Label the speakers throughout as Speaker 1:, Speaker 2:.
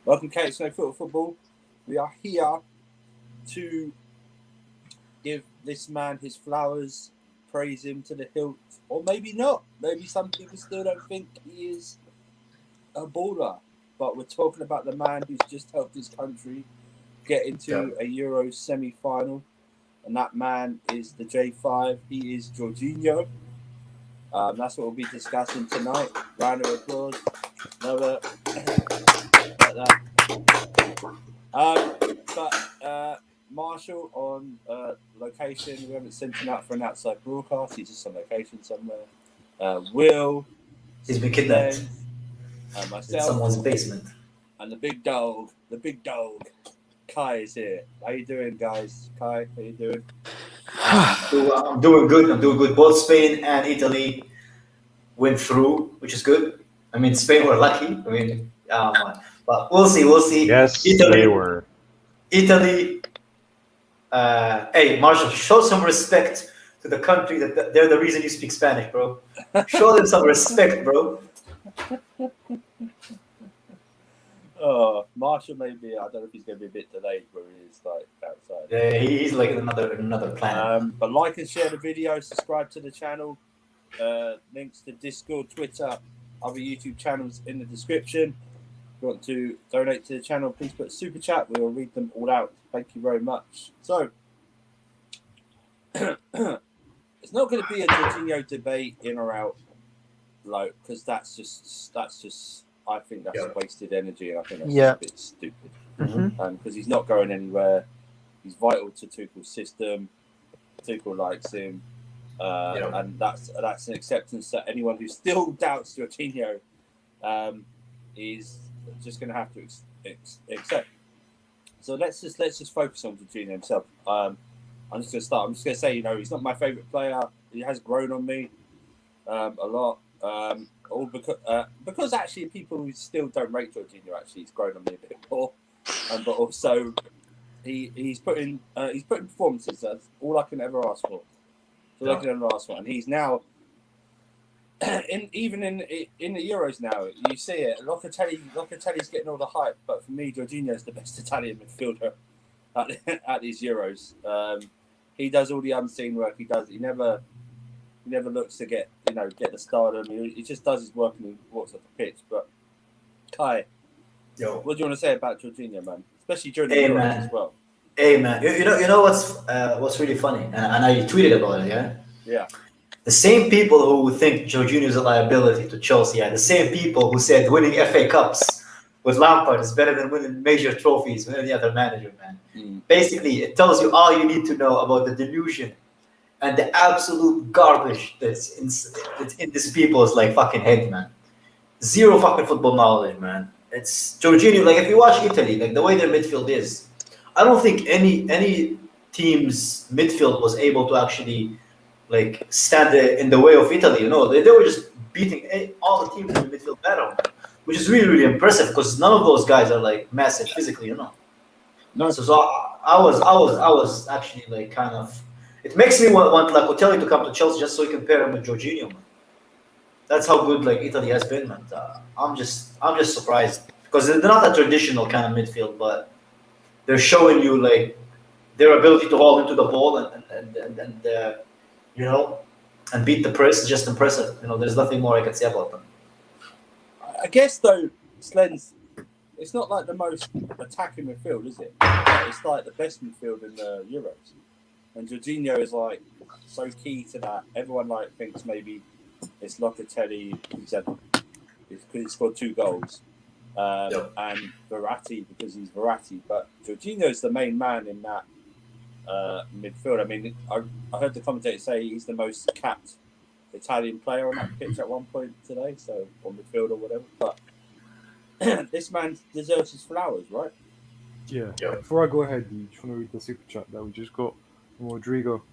Speaker 1: Welcome, Kate Snow Football. We are here to give this man his flowers, praise him to the hilt, or maybe not. Maybe some people still don't think he is a baller. But we're talking about the man who's just helped his country get into a Euro semi-final. And that man is the J5. He is Jorginho. That's what we'll be discussing tonight. Round of applause. Another like that. Marshall on location. We haven't sent him out for an outside broadcast. He's just on location somewhere. Will.
Speaker 2: He's been kidnapped.
Speaker 1: Myself.
Speaker 2: In someone's basement.
Speaker 1: And the big dog. Kai is here. How you doing, guys? Kai, how you doing?
Speaker 2: I'm doing good. Both Spain and Italy went through, which is good. I mean, Spain were lucky. But we'll see.
Speaker 3: Yes,
Speaker 2: Italy,
Speaker 3: they were.
Speaker 2: Italy. Hey, Marshall, show some respect to the country that they're the reason you speak Spanish, bro. Show them some respect, bro.
Speaker 1: Oh, Marshall maybe. I don't know if he's going to be a bit delayed where he is like outside.
Speaker 2: Yeah, he's like another planet.
Speaker 1: But like and share the video, subscribe to the channel. Links to Discord, Twitter, other YouTube channels in the description. If you want to donate to the channel, please put super chat. We will read them all out. Thank you very much. So it's not going to be a Jorginho debate in or out, like, because that's just. I think that's wasted energy, and I think that's a bit stupid. Because he's not going anywhere. He's vital to Tuchel's system. Tuchel likes him, and that's an acceptance that anyone who still doubts Jorginho is just going to have to accept. So let's just focus on Jorginho himself. I'm just going to start. I'm just going to say, he's not my favourite player. He has grown on me a lot. All because actually people who still don't rate Jorginho, actually he's grown on me a bit more, but also he's put in performances. That's all I can ever ask for. And he's now even in the Euros now. You see it. Locatelli's getting all the hype, but for me, Jorginho is the best Italian midfielder at these Euros. He does all the unseen work. He never looks to get the stardom. He just does his work and he walks off the pitch. But Kai, what do you want to say about Jorginho, man? Especially during the Euros as well.
Speaker 2: Hey man, you know what's really funny, and I tweeted about it. Yeah. The same people who think Jorginho is a liability to Chelsea are the same people who said winning FA Cups with Lampard is better than winning major trophies with any other manager, man. Basically, it tells you all you need to know about the delusion and the absolute garbage that's in these people's fucking head, man. Zero fucking football knowledge, man. It's Jorginho. If you watch Italy, the way their midfield is, I don't think any team's midfield was able to actually stand in the way of Italy. They were just beating all the teams in the midfield battle, which is really, really impressive because none of those guys are massive physically, No. So I was actually kind of. It makes me want Locatelli to come to Chelsea just so he can pair him with Jorginho, man. That's how good Italy has been, man. I'm just surprised because they're not a traditional kind of midfield, but they're showing you their ability to hold into the ball and beat the press is just impressive. There's nothing more I can say about them.
Speaker 1: I guess though, Slendz, it's not the most attacking midfield, is it? It's the best midfield in the Euros. And Jorginho is so key to that. Everyone thinks maybe it's Locatelli because he scored 2 goals, and Verratti because he's Verratti. But Jorginho is the main man in that midfield. I mean, I heard the commentator say he's the most capped Italian player on that pitch at one point today, so on midfield or whatever. But this man deserves his flowers, right?
Speaker 3: Yeah. Before I go ahead, you just want to read the super chat that we just got. Rodrigo.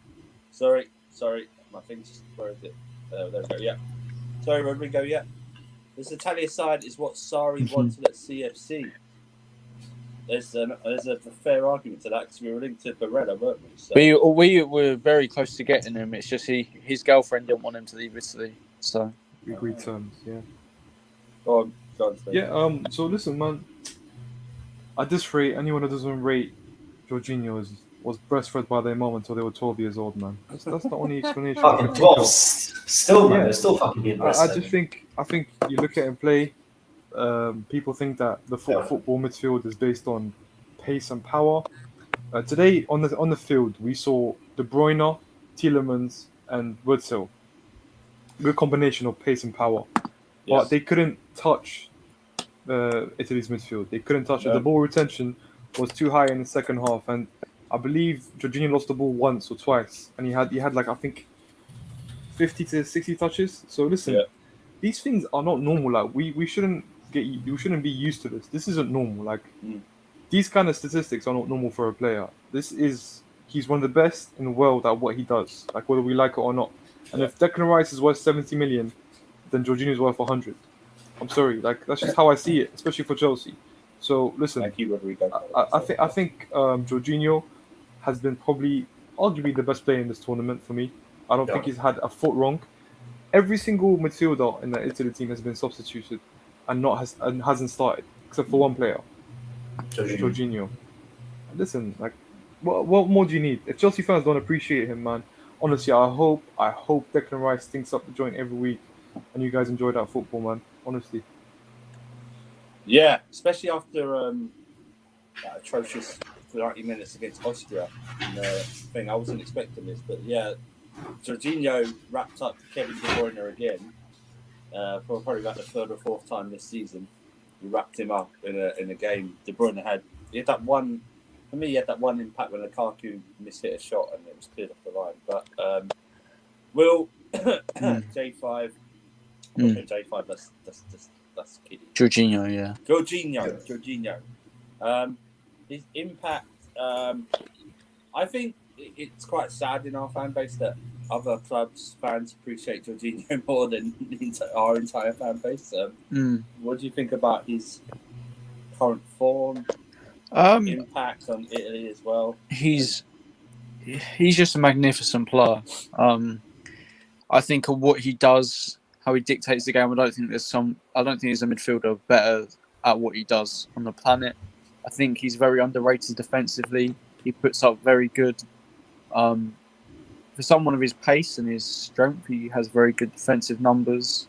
Speaker 1: Sorry. My thing's just, where is it? There we go. Yeah. Sorry, Rodrigo. Yeah. This Italian side is what Sarri wanted at CFC. There's a fair argument to that because we were linked to Barella, weren't we? So.
Speaker 4: We were very close to getting him. It's just his girlfriend didn't want him to leave Italy. So
Speaker 3: we agreed terms. Yeah.
Speaker 1: Go on.
Speaker 3: Yeah. So listen, man. At this rate, anyone who doesn't rate Jorginho was breastfed by their mom until they were 12 years old, man. That's the only explanation.
Speaker 2: Fucking 12. Still, man. They're still fucking being breastfed.
Speaker 3: I think you look at him play. People think that the football midfield is based on pace and power. Today on the field, we saw De Bruyne, Tielemans, and Wurzel. Good combination of pace and power, but they couldn't touch Italy's midfield. They couldn't touch it. The ball retention was too high in the second half, and I believe Jorginho lost the ball once or twice, and he had like I think 50 to 60 touches. So listen, these things are not normal. Like we shouldn't be used to this. This isn't normal. Like these kind of statistics are not normal for a player. He's one of the best in the world at what he does, like whether we like it or not. And if Declan Rice is worth 70 million, then Jorginho is worth 100. I'm sorry, like that's just how I see it, especially for Chelsea. So listen,
Speaker 1: thank you, Rodrigo.
Speaker 3: I think Jorginho has been probably arguably the best player in this tournament for me. I don't think he's had a foot wrong. Every single midfielder in the Italy team has been substituted and hasn't started except for one player, Jorginho. Listen, like what more do you need? If Chelsea fans don't appreciate him, man, honestly, I hope Declan Rice stinks up the joint every week, and you guys enjoy that football, man. Honestly.
Speaker 1: Yeah, especially after that atrocious 30 minutes against Austria. I wasn't expecting this, but yeah, Jorginho wrapped up Kevin De Bruyne again for probably about the third or fourth time this season. He wrapped him up in a game. De Bruyne had that one. For me, he had that one impact when Lukaku mishit a shot and it was cleared off the line. But Will J5. Okay, J5. That's key.
Speaker 4: Jorginho, yeah.
Speaker 1: Jorginho. His impact. I think it's quite sad in our fan base that other clubs' fans appreciate Jorginho more than our entire fan base. What do you think about his current form? Impact on Italy as well? He's
Speaker 4: just a magnificent player. I think of what he does, how he dictates the game. I don't think there's a midfielder better at what he does on the planet. I think he's very underrated defensively. He puts up very good. For someone of his pace and his strength, he has very good defensive numbers.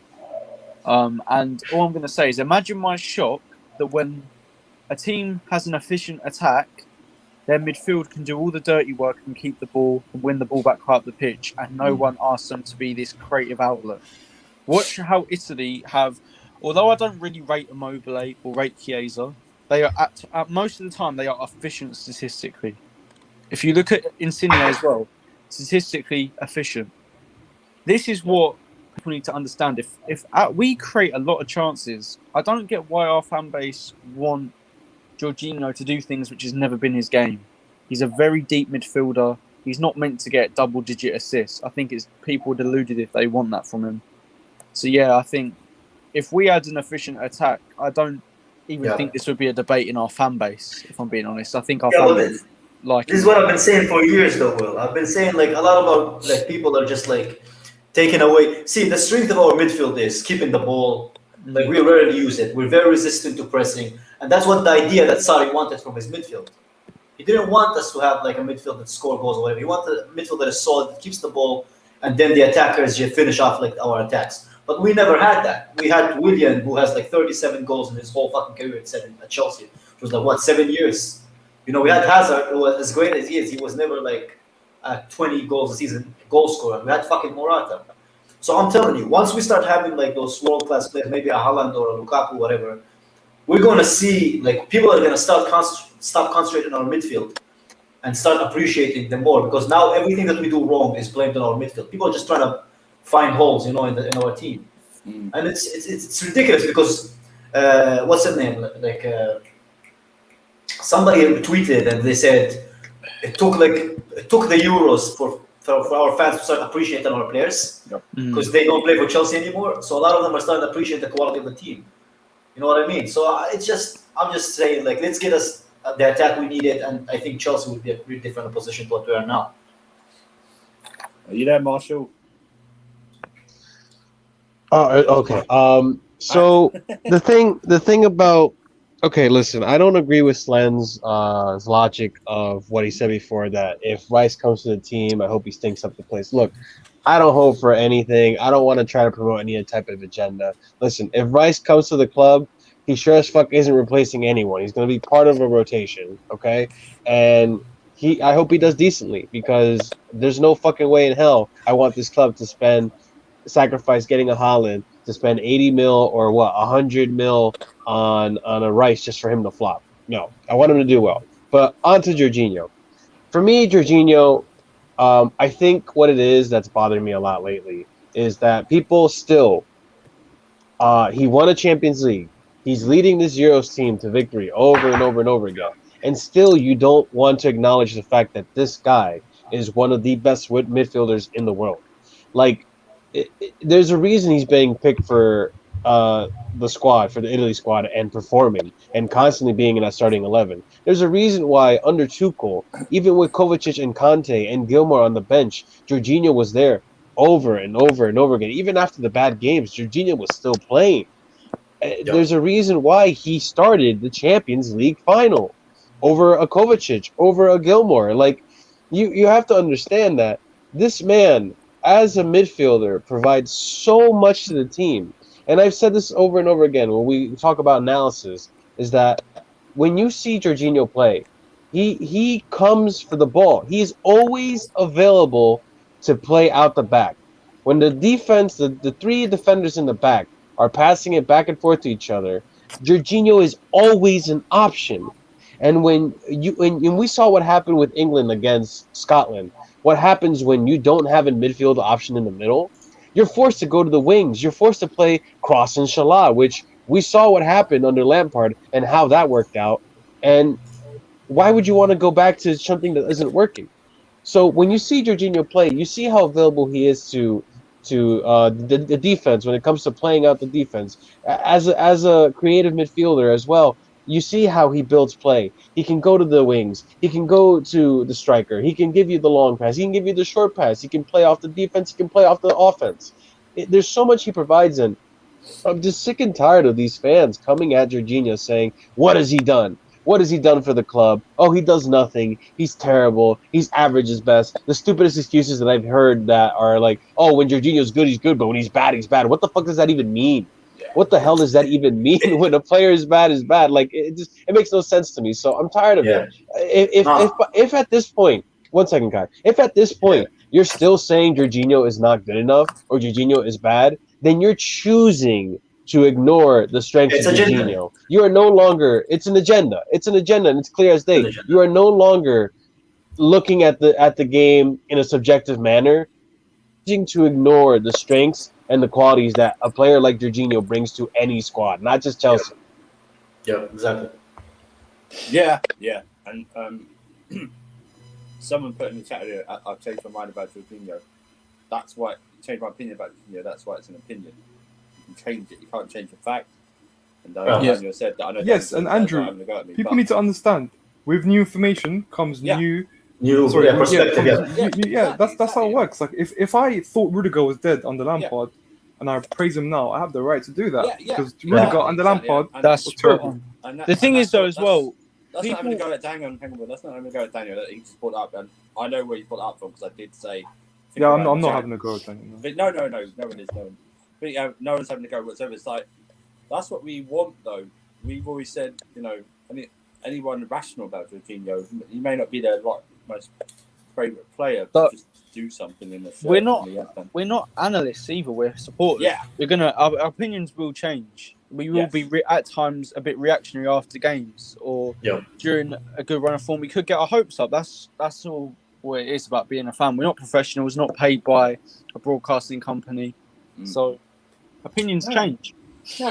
Speaker 4: And all I'm going to say is, imagine my shock that when a team has an efficient attack, their midfield can do all the dirty work and keep the ball and win the ball back up the pitch, and no one asks them to be this creative outlet. Watch how Italy have, although I don't really rate Immobile or rate Chiesa, they are at most of the time they are efficient statistically. If you look at Insigne as well, statistically efficient. This is what people need to understand. If we create a lot of chances, I don't get why our fan base want Jorginho to do things which has never been his game. He's a very deep midfielder. He's not meant to get double-digit assists. I think it's people deluded if they want that from him. So yeah, I think if we had an efficient attack, I don't even think this would be a debate in our fan base, if I'm being honest. I think our fan base
Speaker 2: this is what I've been saying for years though, Will. I've been saying like a lot of our people are just like taking away. See, the strength of our midfield is keeping the ball. Like we rarely use it. We're very resistant to pressing. And that's what the idea that Sarri wanted from his midfield. He didn't want us to have like a midfield that score goals or whatever. He wanted a midfield that is solid, that keeps the ball, and then the attackers just finish off like our attacks. But we never had that. We had Willian, who has like 37 goals in his whole fucking career at Chelsea, which was like 7 years. You know, we had Hazard, who was as great as he is. He was never like a 20 goals a season goal scorer. We had fucking Morata. So I'm telling you, once we start having like those world-class players, maybe a Haaland or a Lukaku, whatever, we're going to see like people are going to stop concentrating on our midfield and start appreciating them more, because now everything that we do wrong is blamed on our midfield. People are just trying to find holes, you know, in our team, and it's ridiculous because what's the name? Like somebody tweeted and they said it took the Euros for our fans to start appreciating our players because they don't play for Chelsea anymore. So a lot of them are starting to appreciate the quality of the team. You know what I mean? So I'm just saying, like, let's get us the attack we needed, and I think Chelsea would be a really different position to what we are now.
Speaker 1: Are you there, Marshall?
Speaker 5: Okay. So the thing about listen, I don't agree with Slen's logic of what he said before that if Rice comes to the team, I hope he stinks up the place. Look, I don't hope for anything. I don't want to try to promote any type of agenda. Listen, if Rice comes to the club, he sure as fuck isn't replacing anyone. He's going to be part of a rotation, okay? And I hope he does decently because there's no fucking way in hell I want this club to sacrifice getting a Haaland to spend 80 mil or 100 mil on a Rice just for him to flop. No, I want him to do well. But on to Jorginho. For me, Jorginho, I think what it is that's bothering me a lot lately is that people still, he won a Champions League. He's leading this Euros team to victory over and over and over again. And still you don't want to acknowledge the fact that this guy is one of the best midfielders in the world. Like, there's a reason he's being picked for the squad, for the Italy squad, and performing and constantly being in that starting 11. There's a reason why under Tuchel, even with Kovacic and Kante and GILMOUR on the bench, Jorginho was there over and over and over again. Even after the bad games, Jorginho was still playing. There's a reason why he started the Champions League final over a Kovacic, over a GILMOUR. Like, you have to understand that this man, as a midfielder, provides so much to the team. And I've said this over and over again when we talk about analysis, is that when you see Jorginho play, he comes for the ball. He's always available to play out the back. When the defense, the three defenders in the back are passing it back and forth to each other, Jorginho is always an option. And when we saw what happened with England against Scotland, what happens when you don't have a midfield option in the middle? You're forced to go to the wings. You're forced to play cross and Salah, which we saw what happened under Lampard and how that worked out. And why would you want to go back to something that isn't working? So when you see Jorginho play, you see how available he is to the defense when it comes to playing out the defense. As a creative midfielder as well, you see how he builds play. He can go to the wings. He can go to the striker. He can give you the long pass. He can give you the short pass. He can play off the defense. He can play off the offense. There's so much he provides in. I'm just sick and tired of these fans coming at Jorginho saying, what has he done? What has he done for the club? Oh, he does nothing. He's terrible. He's average as best. The stupidest excuses that I've heard that are like, oh, when Jorginho's good, he's good, but when he's bad, he's bad. What the fuck does that even mean? What the hell does that even mean? When a player is bad, is bad. Like, it makes no sense to me. So I'm tired of it. If at this point, 1 second, Kai. If at this point you're still saying Jorginho is not good enough or Jorginho is bad, then you're choosing to ignore the strengths of Jorginho. You are no longer. It's an agenda. It's an agenda, and it's clear as day. You are no longer looking at the game in a subjective manner, choosing to ignore the strengths and the qualities that a player like Jorginho brings to any squad, not just Chelsea.
Speaker 2: Yeah, exactly.
Speaker 1: Yeah. And someone put in the chat earlier, I've changed my mind about Jorginho. That's why, changed my opinion about Jorginho. That's why it's an opinion. You can change it. You can't change the fact. And Daniel said that. I know.
Speaker 3: Yes, and Andrew, people need to understand. With new information comes new perspective. That's how it works. Like if I thought Rudiger was dead under Lampard, and I praise him now, I have the right to do that because Rudiger under Lampard was terrible.
Speaker 4: The thing is, though, as well.
Speaker 1: That's not having to go at Daniel. That's not having to go at Daniel. He just brought it up, and I know where he brought it up from because I did say.
Speaker 3: Yeah, I'm not having to go at Daniel.
Speaker 1: No one is. But no one's having to go whatsoever. It's like that's what we want, though. We've always said, anyone rational about Jorginho, he may not be their most favourite player, but just do something in the.
Speaker 4: We're not analysts either. We're supporters. Yeah, our opinions will change. We will be at times a bit reactionary after games or during a good run of form. We could get our hopes up. That's all what it is about being a fan. We're not professionals, not paid by a broadcasting company, so opinions change.
Speaker 1: No,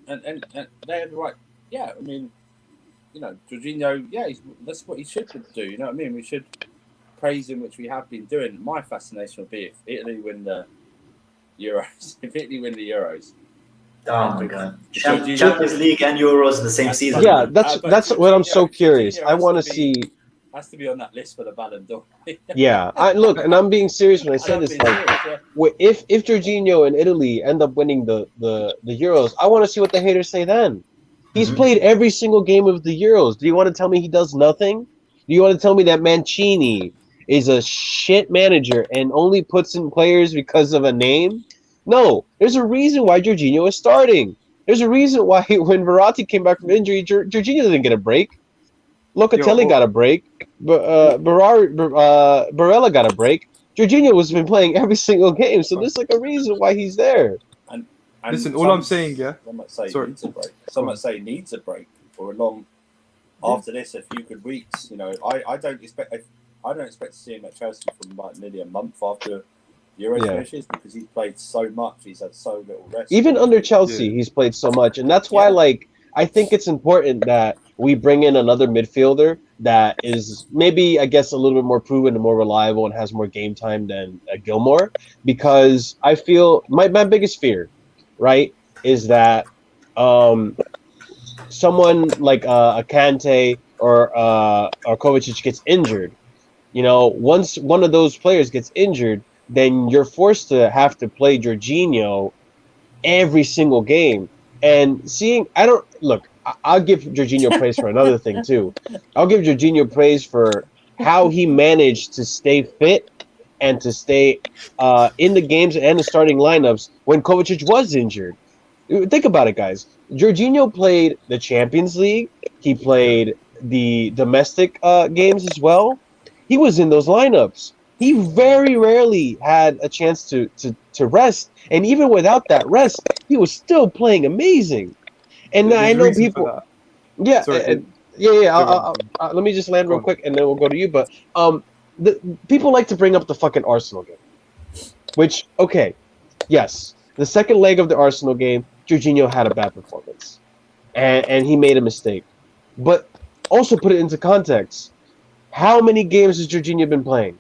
Speaker 1: and they have the right. Yeah, I mean, Jorginho. That's what he should do. You know what I mean? We should praise him, which we have been doing. My fascination would be if Italy win the Euros.
Speaker 2: Oh my God! Champions League and Euros in the same season.
Speaker 5: Yeah, that's what I'm so curious. I want to see
Speaker 1: has to be on that list for the Ballon d'Or.
Speaker 5: Yeah, and I'm being serious when I say this. Like, if Jorginho and Italy end up winning the Euros, I want to see what the haters say then. He's played every single game of the Euros. Do you want to tell me he does nothing? Do you want to tell me that Mancini is a shit manager and only puts in players because of a name? No, there's a reason why Jorginho is starting. There's a reason why when Verratti came back from injury, Jorginho didn't get a break. Locatelli got a break. Barella got a break. Jorginho has been playing every single game, so there's like a reason why he's there.
Speaker 1: And
Speaker 3: listen, all I'm saying,
Speaker 1: some might say needs a break. Some might say needs a break for a long. After this, a few good weeks. You know, I don't expect to see him at Chelsea for like nearly a month after Euros finishes because he's played so much. He's had so little rest.
Speaker 5: Even under Chelsea, he's played so much, and that's why, like, I think it's important that we bring in another midfielder that is maybe, I guess, a little bit more proven and more reliable and has more game time than GILMOUR, because I feel my biggest fear, right, is that someone like a Kante or Kovacic gets injured. You know, once one of those players gets injured, then you're forced to have to play Jorginho every single game. And I'll give Jorginho praise for another thing too. I'll give Jorginho praise for how he managed to stay fit and to stay in the games and the starting lineups when Kovacic was injured. Think about it, guys. Jorginho played the Champions League. He played the domestic games as well. He was in those lineups. He very rarely had a chance to rest. And even without that rest, he was still playing amazing. And I know people... Yeah, let me just land real quick, and then we'll go to you. But people like to bring up the fucking Arsenal game. Which, okay, yes. The second leg of the Arsenal game, Jorginho had a bad performance. And he made a mistake. But also put it into context. How many games has Jorginho been playing?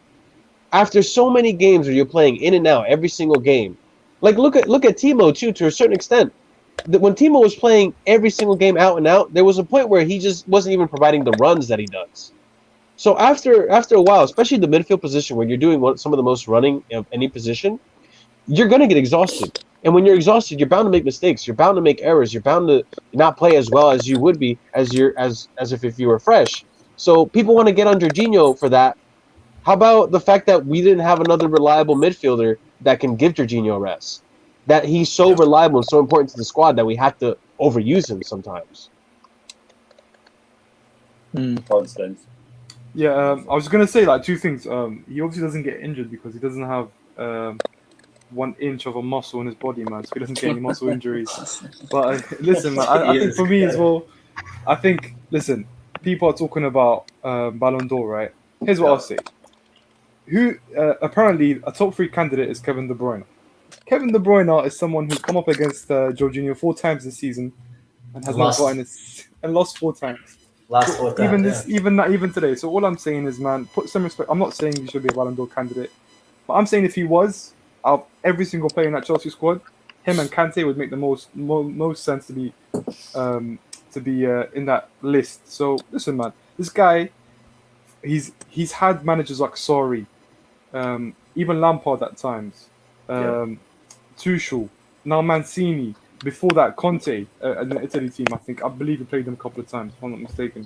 Speaker 5: After so many games where you're playing in and out every single game. Like, look at Timo, too, to a certain extent. When Timo was playing every single game out and out, there was a point where he just wasn't even providing the runs that he does. So after a while, especially the midfield position where you're doing some of the most running of any position, you're going to get exhausted. And when you're exhausted, you're bound to make mistakes. You're bound to make errors. You're bound to not play as well as you would be as if you were fresh. So people want to get on Jorginho for that. How about the fact that we didn't have another reliable midfielder that can give Jorginho rest? That he's so reliable and so important to the squad that we have to overuse him sometimes.
Speaker 1: Constant.
Speaker 3: Yeah, I was going to say like two things. He obviously doesn't get injured because he doesn't have 1 inch of a muscle in his body, man. So he doesn't get any muscle injuries. But listen, man, I think for me as well, listen, people are talking about Ballon d'Or, right? Here's what I'll say. Apparently a top 3 candidate is Kevin De Bruyne. Kevin De Bruyne is someone who's come up against Jorginho 4 times this season and has not gotten it and lost 4 times.
Speaker 2: Last 4 times.
Speaker 3: Even today. So all I'm saying is, man, put some respect. I'm not saying he should be a Ballon d'Or candidate, but I'm saying if he was, out of every single player in that Chelsea squad, him and Kante would make the most sense to be in that list. So listen, man, this guy, he's had managers like Sarri, even Lampard at times. Tuchel, now Mancini, before that Conte, in the Italy team, I believe he played them a couple of times, if I'm not mistaken.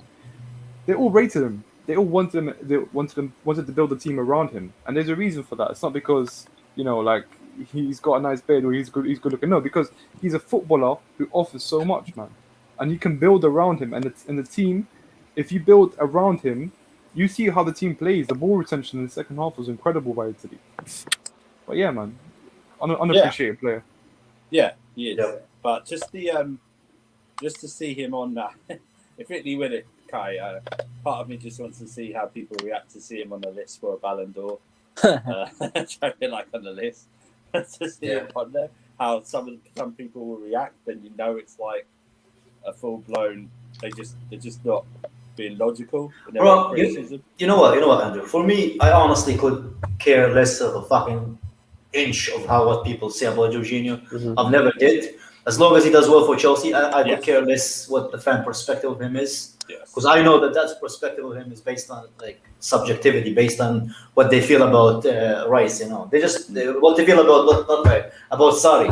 Speaker 3: They all rated him. They all wanted to build a team around him, and there's a reason for that. It's not because like he's got a nice beard or he's good looking. No, because he's a footballer who offers so much, man, and you can build around him. And the team, if you build around him, you see how the team plays. The ball retention in the second half was incredible by Italy. But yeah, man. Unappreciated player.
Speaker 1: Yeah, he is. Yeah. But just to see him on that, if Italy win it, Kai, part of me just wants to see how people react to see him on the list for a Ballon d'Or. Like on the list, to see him on there. How some people will react, and it's like a full blown. They're just not being logical.
Speaker 2: Bro, you know what, Andrew? For me, I honestly could care less of a fucking inch of what people say about Jorginho. Mm-hmm. I've never did. As long as he does well for Chelsea, I could care less what the fan perspective of him is. Because I know that perspective of him is based on like subjectivity, based on what they feel about Rice. You know, what they feel about not Rice, about Sarri.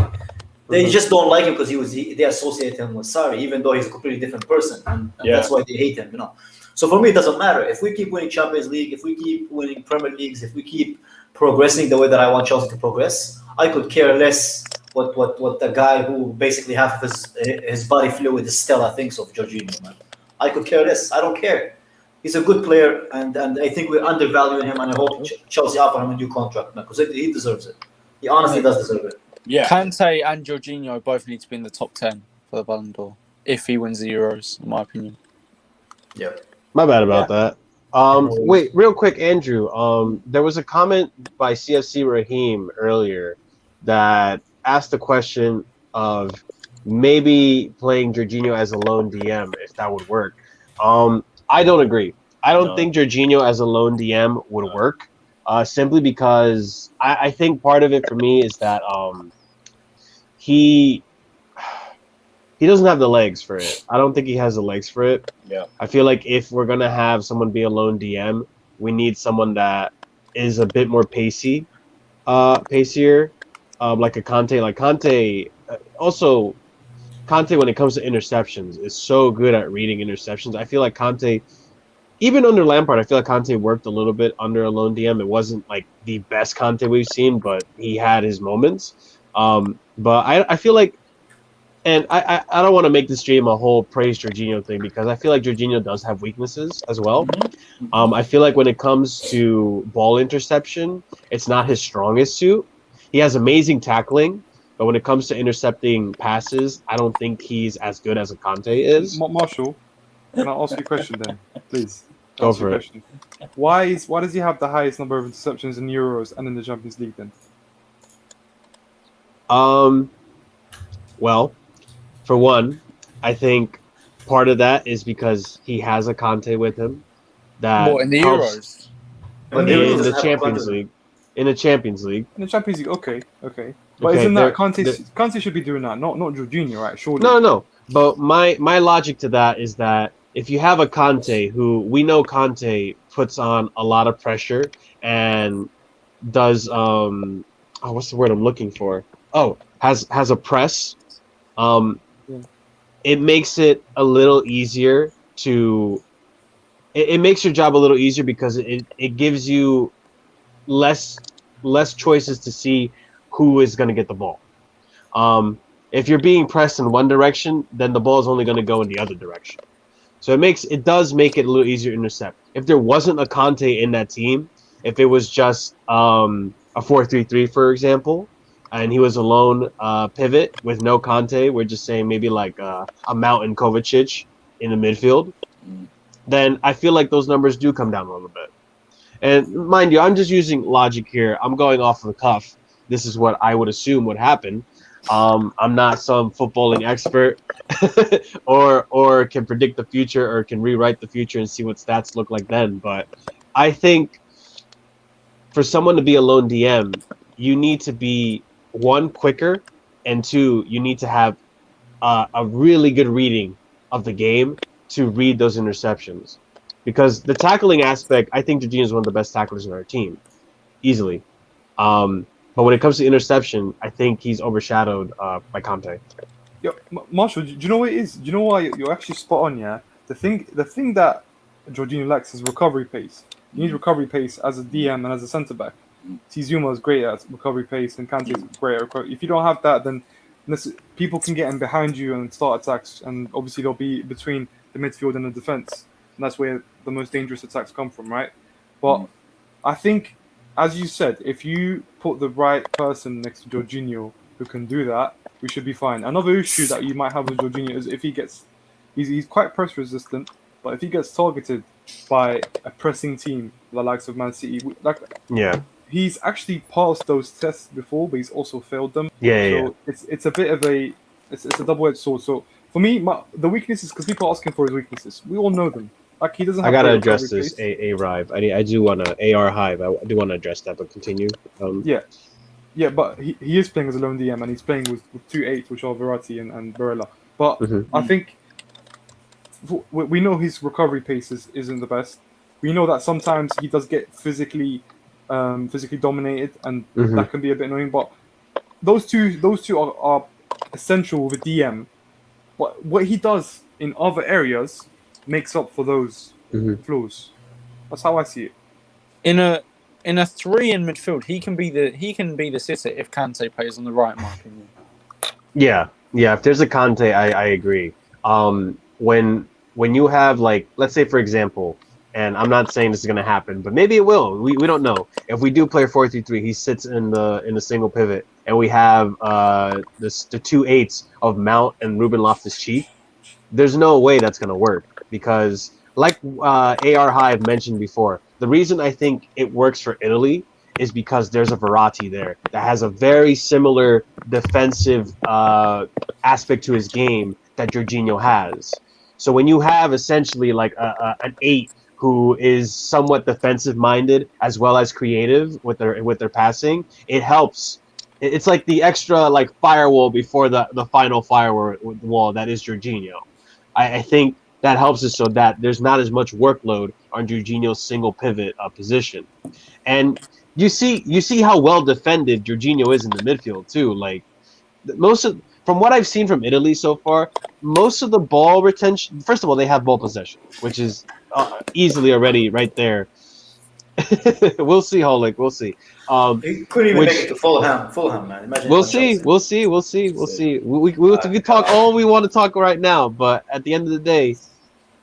Speaker 2: They just don't like him because they associate him with Sarri, even though he's a completely different person, and that's why they hate him. You know. So for me, it doesn't matter if we keep winning Champions League, if we keep winning Premier Leagues, if we keep progressing the way that I want Chelsea to progress. I could care less what the guy who basically half of his body fluid is Stella thinks of Jorginho, man. I could care less. I don't care. He's a good player, and I think we're undervaluing him, and I hope Chelsea offer him a new contract, man, because he deserves it. He honestly does deserve it.
Speaker 4: Yeah. Kante and Jorginho both need to be in the top 10 for the Ballon d'Or if he wins the Euros, in my opinion.
Speaker 2: Yeah.
Speaker 5: My bad about that. Wait, real quick, Andrew. There was a comment by CFC Raheem earlier that asked the question of maybe playing Jorginho as a lone DM, if that would work. I don't agree. I don't think Jorginho as a lone DM would work, simply because I think part of it for me is that he doesn't have the legs for it. I don't think he has the legs for it.
Speaker 1: Yeah.
Speaker 5: I feel like if we're going to have someone be a lone DM, we need someone that is a bit more pacier, like a Kante. Like Kante, also, Kante, when it comes to interceptions, is so good at reading interceptions. I feel like Kante, even under Lampard, I feel like Kante worked a little bit under a lone DM. It wasn't like the best Kante we've seen, but he had his moments. But I feel like, and I don't want to make this stream a whole praise Jorginho thing, because I feel like Jorginho does have weaknesses as well. I feel like when it comes to ball interception, it's not his strongest suit. He has amazing tackling, but when it comes to intercepting passes, I don't think he's as good as a Kante is.
Speaker 3: Marshall, can I ask you a question then, please?
Speaker 5: Go for it.
Speaker 3: Why does he have the highest number of interceptions in Euros and in the Champions League then?
Speaker 5: Well, for one, I think part of that is because he has a Kante with him. That
Speaker 4: in the Euros?
Speaker 5: In the Champions League. In the Champions League.
Speaker 3: In the Champions League, okay. But isn't that Kante should be doing that, not Jorginho, right? Surely.
Speaker 5: No. But my logic to that is that if you have a Kante who we know Kante puts on a lot of pressure and does what's the word I'm looking for? Has a press. It makes it a little easier to. It makes your job a little easier because it gives you less choices to see who is going to get the ball. If you're being pressed in one direction, then the ball is only going to go in the other direction. So it does make it a little easier to intercept. If there wasn't a Kante in that team, if it was just a 4-3-3, for example, and he was a lone pivot with no Kante, we're just saying maybe like a Mount and Kovacic in the midfield, then I feel like those numbers do come down a little bit. And mind you, I'm just using logic here. I'm going off of the cuff. This is what I would assume would happen. I'm not some footballing expert or can predict the future or can rewrite the future and see what stats look like then. But I think for someone to be a lone DM, you need to be, one, quicker, and two, you need to have a really good reading of the game to read those interceptions. Because the tackling aspect, I think Jorginho is one of the best tacklers in our team, easily. But when it comes to interception, I think he's overshadowed by Kante.
Speaker 3: Yo, Marshall, do you know what it is? Do you know why you're actually spot on? Yeah, the thing that Jorginho lacks is recovery pace. You need recovery pace as a DM and as a centre back. Zuma is great at recovery pace, and Kante is great at recovery. If you don't have that, then people can get in behind you and start attacks, and obviously they'll be between the midfield and the defence, and that's where the most dangerous attacks come from, right? But I think, as you said, if you put the right person next to Jorginho who can do that, we should be fine. Another issue that you might have with Jorginho is if he's quite press resistant, but if he gets targeted by a pressing team, the likes of Man City, he's actually passed those tests before, but he's also failed them. It's a bit of it's a double-edged sword. So for me, the weaknesses, because people are asking for his weaknesses, we all know them. Like he doesn't have.
Speaker 5: I gotta address this A Rive. I do want to AR Hive. I do want to address that, but continue.
Speaker 3: But he is playing as a lone DM and he's playing with 2 8s, which are Verratti and Barella. But I think we know his recovery pace isn't the best. We know that sometimes he does get physically dominated, and that can be a bit annoying. But those two are essential with the DM. But what he does in other areas makes up for those flaws. That's how I see it.
Speaker 4: In a 3 in midfield, he can be the sitter if Kante plays on the right, in my opinion.
Speaker 5: Yeah. If there's a Kante, I agree. When you have, like, let's say for example, and I'm not saying this is gonna happen, but maybe it will. We don't know. If we do play 4-3-3, he sits in the single pivot, and we have the 2 8s of Mount and Ruben Loftus-Cheek. There's no way that's gonna work because, like AR Hive mentioned before, the reason I think it works for Italy is because there's a Verratti there that has a very similar defensive aspect to his game that Jorginho has. So when you have essentially like an 8 who is somewhat defensive minded as well as creative with their passing, it helps. It's like the extra like firewall before the final firewall that is Jorginho. I think that helps us so that there's not as much workload on Jorginho's single pivot position. And you see how well defended Jorginho is in the midfield too. Like from what I've seen from Italy so far, most of the ball retention. First of all, they have ball possession, which is easily already right there. We'll see, Holick. We'll see.
Speaker 2: He couldn't even make it to Fulham, man. Imagine
Speaker 5: We'll see. We talk all we want to talk right now, but at the end of the day,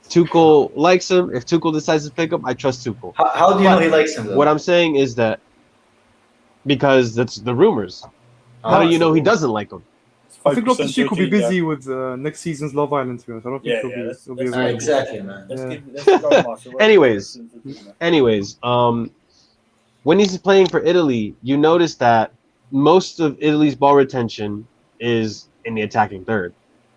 Speaker 5: Tuchel likes him. If Tuchel decides to pick him, I trust Tuchel.
Speaker 2: How do you know he likes him, though?
Speaker 5: What I'm saying is that because that's the rumors. How do you know he doesn't like him?
Speaker 3: I think Loftus-Cheek will be busy with next season's Love Island. To be honest, I don't think he'll be available.
Speaker 2: Exactly, man.
Speaker 5: Anyways, when he's playing for Italy, you notice that most of Italy's ball retention is in the attacking third.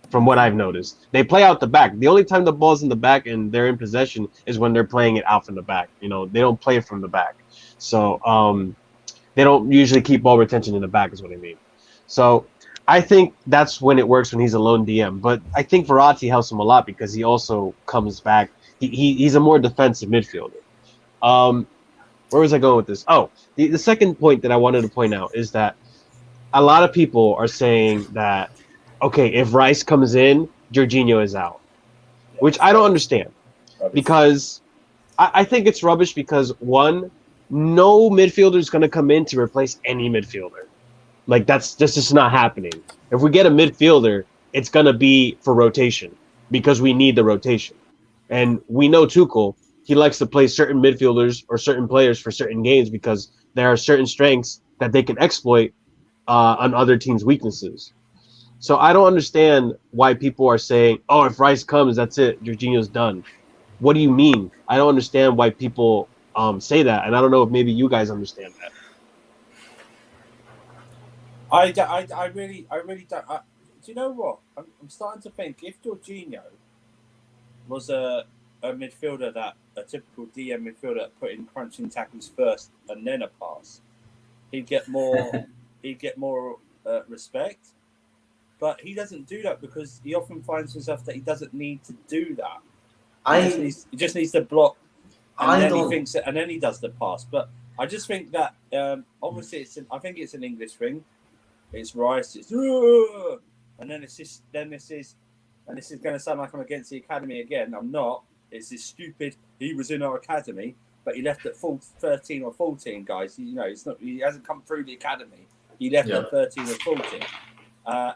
Speaker 5: From what I've noticed, they play out the back. The only time the ball's in the back and they're in possession is when they're playing it out from the back. You know, they don't play it from the back, so they don't usually keep ball retention in the back. Is what I mean. So I think that's when it works when he's a lone DM. But I think Verratti helps him a lot because he also comes back. He's a more defensive midfielder. Where was I going with this? Oh, the second point that I wanted to point out is that a lot of people are saying that, okay, if Rice comes in, Jorginho is out, which I don't understand because I think it's rubbish because, one, no midfielder is going to come in to replace any midfielder. Like, that's just not happening. If we get a midfielder, it's going to be for rotation because we need the rotation. And we know Tuchel, he likes to play certain midfielders or certain players for certain games because there are certain strengths that they can exploit on other teams' weaknesses. So I don't understand why people are saying, oh, if Rice comes, that's it, Jorginho's done. What do you mean? I don't understand why people say that, and I don't know if maybe you guys understand that.
Speaker 1: I really don't. Do you know what? I'm starting to think if Jorginho was a midfielder a typical DM midfielder that put in crunching tackles first and then a pass, he'd get more respect. But he doesn't do that because he often finds himself that he doesn't need to do that. He just needs to block, and then he does the pass. But I just think that obviously I think it's an English thing. It's Rice. It's and then this is going to sound like I'm against the academy again. I'm not. It's this stupid. He was in our academy, but he left at 13 or 14. Guys, you know, it's not. He hasn't come through the academy. He left at 13 or 14.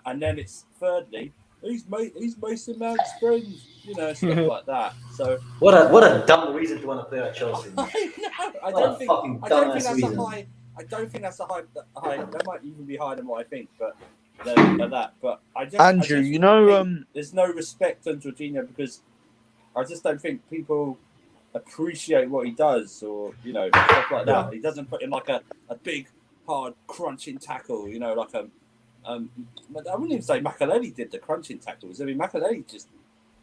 Speaker 1: And then it's thirdly, he's Mason Mount's friend, you know, stuff like that. So
Speaker 2: what a dumb reason to want to play at Chelsea.
Speaker 1: I don't think that's a high. That might even be higher than what I think, but that. But
Speaker 4: Andrew,
Speaker 1: there's no respect on Jorginho because I just don't think people appreciate what he does, or stuff like that. He doesn't put in like a big, hard, crunching tackle, like a. I wouldn't even say Makaleli did the crunching tackles. I mean, Makaleli just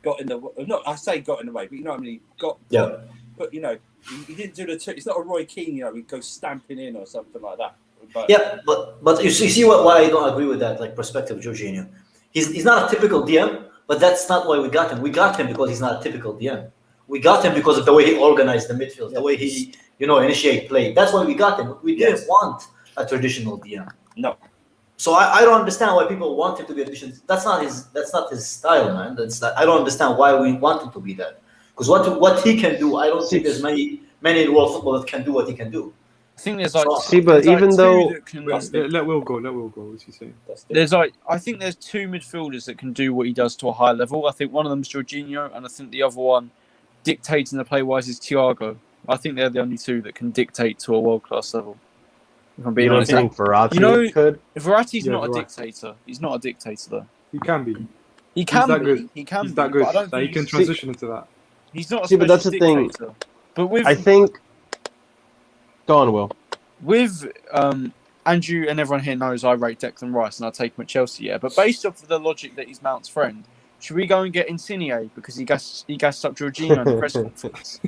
Speaker 1: got in the way. I say got in the way, but you know what I mean? But, he didn't do it's not a Roy Keane, he goes stamping in or something like that. But
Speaker 2: you see why I don't agree with that, like, perspective of Jorginho. He's not a typical DM, But that's not why we got him. We got him because he's not a typical DM. We got him because of the way he organized the midfield, the way he, initiate play. That's why we got him. We didn't want a traditional DM.
Speaker 1: No.
Speaker 2: So I don't understand why people want him to be a traditional. That's not his style, man. I don't understand why we want him to be that. Because what he can do, I don't think there's many in world football that can do what he can do.
Speaker 4: I think there's like
Speaker 5: but even though
Speaker 3: let Will go. What's he saying?
Speaker 4: I think there's two midfielders that can do what he does to a high level. I think one of them is Jorginho, and I think the other one, dictating the play wise, is Thiago. I think they're the only two that can dictate to a world class level. If I'm being honest,
Speaker 5: think Verratti could?
Speaker 4: Verratti's not a dictator. He's not a dictator though.
Speaker 3: He can be.
Speaker 4: He can be.
Speaker 3: Good.
Speaker 4: He can
Speaker 3: he's
Speaker 4: be.
Speaker 3: that good.
Speaker 4: I don't think
Speaker 3: he can transition into that.
Speaker 4: He's not a
Speaker 5: but that's the
Speaker 4: dictator.
Speaker 5: thing.
Speaker 4: But with
Speaker 5: I think. Go on, Will.
Speaker 4: With Andrew and everyone here knows I rate Declan Rice and I take him at Chelsea. Yeah, but based off of the logic that he's Mount's friend, should we go and get Insigne because he gassed up Jorginho in the press conference?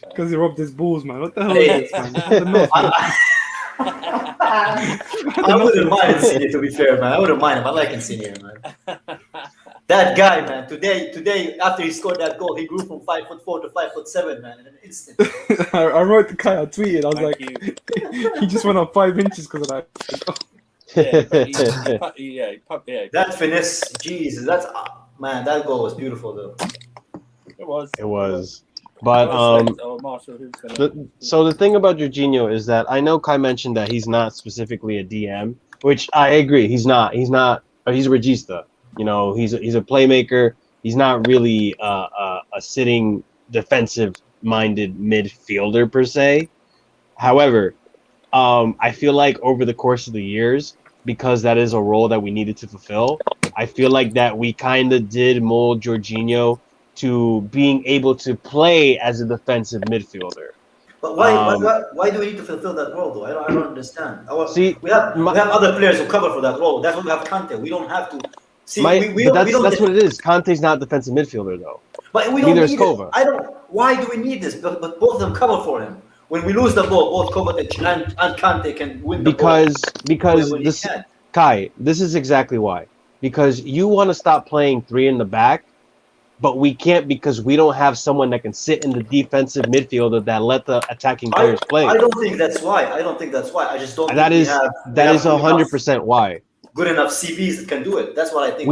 Speaker 3: Because he robbed his balls, man. What the hell is this, man?
Speaker 2: I wouldn't mind Insigne, to be fair, man. I wouldn't mind him. I like Insigne, man. That guy, man. Today, after he scored that goal, he grew from 5'4" to 5'7", man, in an instant.
Speaker 3: I wrote the guy. I tweeted. I was he just went up 5 inches because of that.
Speaker 2: That finesse, Jesus, man. That goal was beautiful, though.
Speaker 5: It was. But so the thing about Jorginho is that I know Kai mentioned that he's not specifically a DM, which I agree. He's not. He's a regista. He's a playmaker. He's not really a sitting defensive-minded midfielder per se. However, I feel like over the course of the years, because that is a role that we needed to fulfill, I feel like that we kind of did mold Jorginho to being able to play as a defensive midfielder.
Speaker 2: But why do we need to fulfill that role, though? I don't understand. We have other players who cover for that role. That's why we have Kante. We don't have to. See,
Speaker 5: that's what it is. Kante's not a defensive midfielder, though.
Speaker 2: But we don't
Speaker 5: Neither
Speaker 2: need
Speaker 5: is Kova.
Speaker 2: Why do we need this? But both of them cover for him. When we lose the ball, both Kovacic and Kante can win the ball. Because
Speaker 5: Kai, this is exactly why. Because you want to stop playing three in the back, but we can't because we don't have someone that can sit in the defensive midfielder that let the attacking players play.
Speaker 2: I don't think that's why. I just don't.
Speaker 5: That is 100% why.
Speaker 2: Good enough CVs that can do it. That's what I think.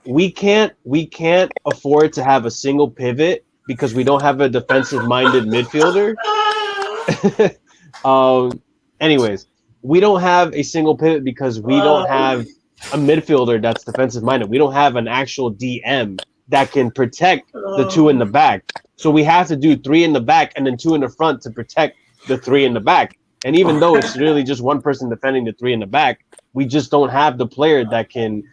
Speaker 5: We can't afford to have a single pivot because we don't have a defensive-minded midfielder. Anyways, we don't have a single pivot because we don't have a midfielder that's defensive-minded. We don't have an actual DM that can protect the two in the back. So we have to do three in the back and then two in the front to protect the three in the back. And even though it's really just one person defending the three in the back, we just don't have the player that can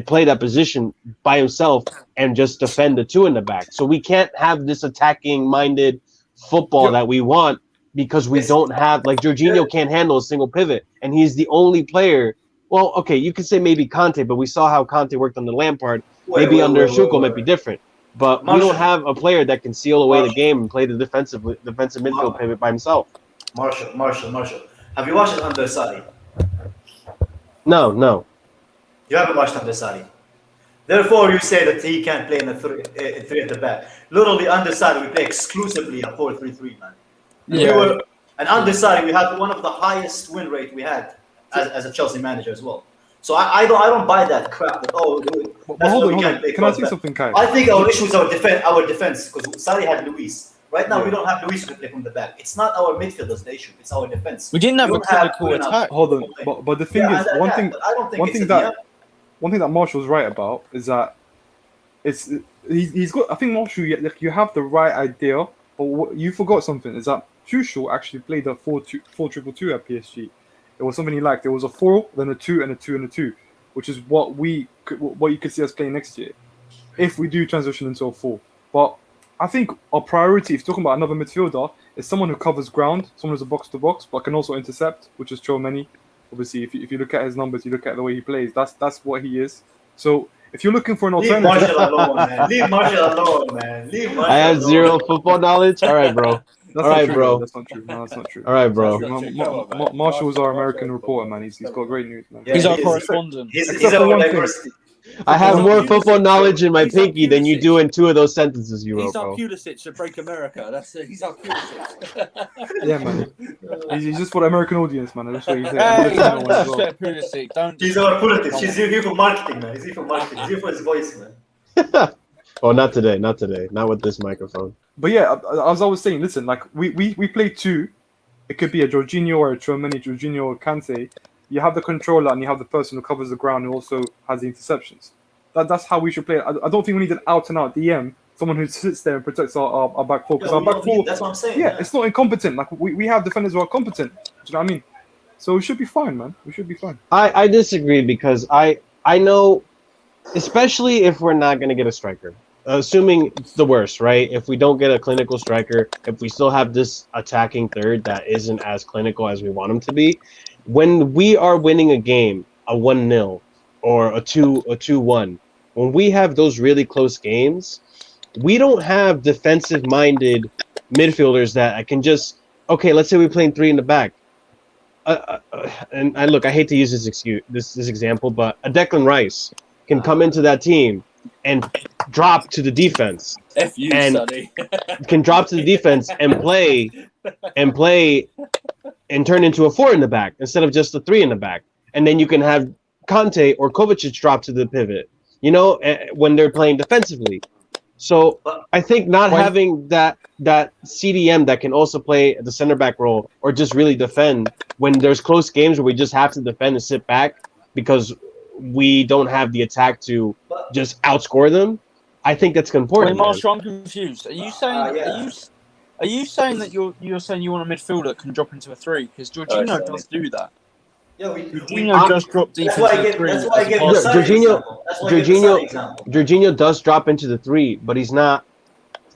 Speaker 5: play that position by himself and just defend the two in the back. So we can't have this attacking-minded football that we want because we don't have, like, Jorginho can't handle a single pivot, and he's the only player. Well, okay, you could say maybe Kante, but we saw how Kante worked under Lampard. Maybe under Tuchel might be different. But we don't have a player that can seal away the game and play the defensive midfield pivot by himself.
Speaker 2: Marshall. Have you watched it under Sarri?
Speaker 5: No.
Speaker 2: You haven't watched under Sarri. Therefore, you say that he can't play in the three at the back. Literally, under Sarri, we play exclusively a 4-3-3, man. And under Sarri, we have one of the highest win rate we had as a Chelsea manager as well. So I don't buy that crap. That, hold on.
Speaker 3: Can I say something, Kai?
Speaker 2: I think our issue is our defense because Sarri had Luis. Right now, we don't have Luis to play from the back. It's not our midfielders the issue. It's our defense.
Speaker 4: We didn't have a critical attack.
Speaker 3: Hold on, but the thing is, one thing that Marshall's right about is that he's got. I think Marshall, you have the right idea, but you forgot something. Is that Tuchel actually played a 4-2-2 at PSG. It was something he liked. It was a 4, then a 2, and a 2 and a 2, which is what you could see us playing next year, if we do transition into a 4. But I think our priority, if you're talking about another midfielder, is someone who covers ground, someone who's a box-to-box, but can also intercept, which is Chouameni. Obviously, if you look at his numbers, you look at the way he plays, that's what he is. So if you're looking for an alternative...
Speaker 2: Leave Marshall alone, man.
Speaker 5: I have zero football knowledge? All right, bro. Bro.
Speaker 3: That's not true. No, that's not true.
Speaker 5: All right, bro.
Speaker 3: Marshall's our American reporter, man. He's got great news, man.
Speaker 4: He's our correspondent.
Speaker 2: He's our diversity.
Speaker 5: I have more football knowledge in my pinky than you do in 2 of those sentences you wrote,
Speaker 1: He's our
Speaker 5: bro.
Speaker 1: Pulisic to break America. He's our Pulisic.
Speaker 3: Yeah, man. He's just for the American audience, man. That's what he's
Speaker 4: Hey,
Speaker 3: saying.
Speaker 4: don't disrespect Pulisic. Don't.
Speaker 2: He's our politics. He's here for marketing, man. He's here for marketing. He's here for his voice, man.
Speaker 5: Oh, not today. Not today. Not with this microphone.
Speaker 3: But yeah, as I was saying, listen, like we play 2. It could be a Jorginho or a Tchouaméni, Jorginho or Kante. You have the controller and you have the person who covers the ground who also has the interceptions. That's how we should play it. I don't think we need an out-and-out DM, someone who sits there and protects our back four. Because our back four,
Speaker 2: that's what I'm saying.
Speaker 3: Yeah, it's not incompetent. Like we have defenders who are competent. Do you know what I mean? So we should be fine, man. We should be fine.
Speaker 5: I disagree because I know, especially if we're not going to get a striker. Assuming it's the worst, right? If we don't get a clinical striker, if we still have this attacking third that isn't as clinical as we want him to be, when we are winning a game, a 1-0 or a 2-1, when we have those really close games, we don't have defensive-minded midfielders that I can just, okay, let's say we're playing 3 in the back. And look, I hate to use this example, but a Declan Rice can come into that team and drop to the defense.
Speaker 1: F you, Sonny.
Speaker 5: Can drop to the defense and play and turn into a 4 in the back instead of just a 3 in the back. And then you can have Kante or Kovacic drop to the pivot, you know, when they're playing defensively. So I think not having that CDM that can also play the center back role or just really defend when there's close games where we just have to defend and sit back because we don't have the attack to just outscore them. I think that's important.
Speaker 4: Wait, Marshall, I'm confused. Are you saying are you saying that you're saying you want a midfielder that can drop into a 3? Because Jorginho does do that.
Speaker 2: Yeah,
Speaker 4: Jorginho does drop deep into the 3.
Speaker 2: That's why I gave
Speaker 5: Jorginho does drop into the 3, but he's not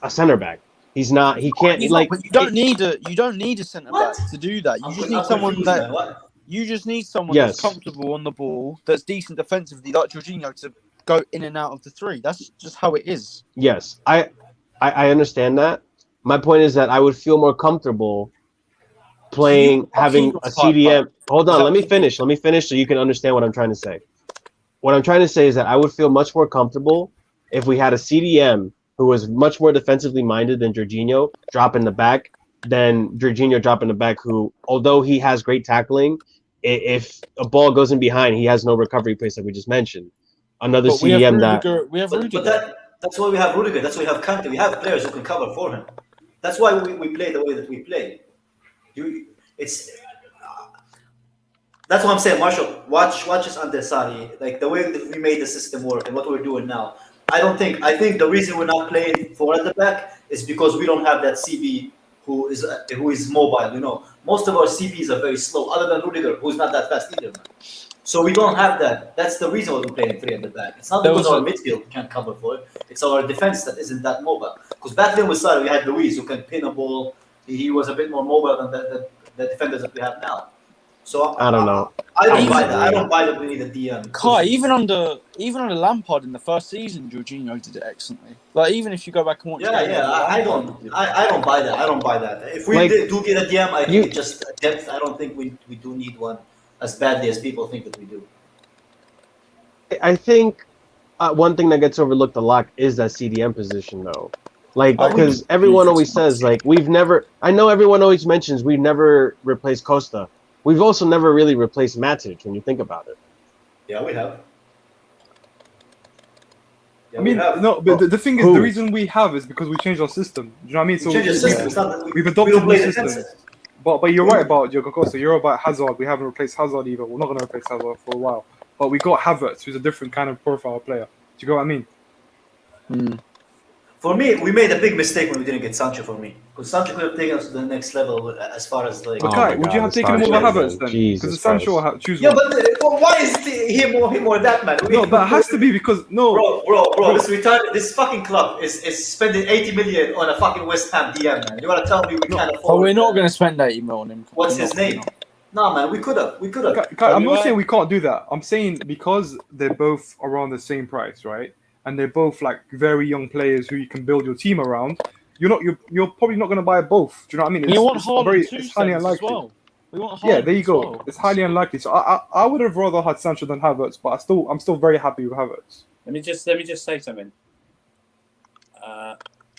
Speaker 5: a center back. He's not. He can't
Speaker 4: But you don't need a centre back to do that. You just need someone that. You just need someone that's comfortable on the ball, that's decent defensively, like Jorginho, to go in and out of the 3. That's just how it is.
Speaker 5: Yes, I understand that. My point is that I would feel more comfortable having a CDM. Hold on, let me finish so you can understand what I'm trying to say. What I'm trying to say is that I would feel much more comfortable if we had a CDM who was much more defensively minded than Jorginho drop in the back, than Jorginho drop in the back, who, although he has great tackling, if a ball goes in behind, he has no recovery pace that we just mentioned. Another CDM
Speaker 4: we have Rudiger.
Speaker 2: But that's why we have Rudiger. That's why we have Kante. We have players who can cover for him. That's why we play the way that we play. That's what I'm saying, Marshall. Watch us under Sarri, like the way that we made the system work and what we're doing now. I think the reason we're not playing forward at the back is because we don't have that CB who is mobile. You know, most of our CBs are very slow, other than Rudiger, who's not that fast either. Man. So we don't have that. That's the reason why we're playing 3 at the back. It's not because our midfield can't cover for it. It's our defense that isn't that mobile. Because back then with Sarri, we had Luis who can pin a ball. He was a bit more mobile than the defenders that we have now. So
Speaker 5: I don't know.
Speaker 2: I don't buy that. I don't buy that we need a DM.
Speaker 4: Kai, even under Lampard in the first season, Jorginho did it excellently. Like even if you go back and watch,
Speaker 2: I don't buy that. I don't buy that. If we do get a DM, I think it's just depth. I don't think we do need one as badly as people think that we do.
Speaker 5: I think one thing that gets overlooked a lot is that CDM position, though. Like, because everyone always says, like, I know everyone always mentions we've never replaced Costa. We've also never really replaced Matic when you think about it.
Speaker 2: Yeah, we have.
Speaker 3: Yeah, I mean, no, but the thing is, the reason we have is because we changed our system. Do you know what I mean? So we've adopted new systems. But you're right about Diogo Costa. You're right about Hazard. We haven't replaced Hazard either. We're not going to replace Hazard for a while. But we got Havertz, who's a different kind of profile player. Do you get what I mean?
Speaker 2: For me, we made a big mistake when we didn't get Sancho. For me, because Sancho could have taken us to the next level as far as like.
Speaker 3: But Kai, would you have taken him over Havertz then? Because Sancho choose.
Speaker 2: Yeah, but why is him or that man?
Speaker 3: No, but it has to be because
Speaker 2: bro. This fucking club is spending 80 million on a fucking West Ham DM, man. You want to tell me we can't afford?
Speaker 4: Oh, we're not going to spend 80 million on him.
Speaker 2: What's his name? No, man, we could have.
Speaker 3: Kai, I'm not saying we can't do that. I'm saying because they're both around the same price, right? And they're both like very young players who you can build your team around. You're probably not going to buy both. Do you know what I mean?
Speaker 4: You want Haaland it's highly unlikely. Well. We want Haaland.
Speaker 3: Yeah, there you
Speaker 4: as
Speaker 3: go.
Speaker 4: well.
Speaker 3: It's highly unlikely. So I would have rather had Sancho than Havertz, but I'm still very happy with Havertz.
Speaker 1: Let me just say something.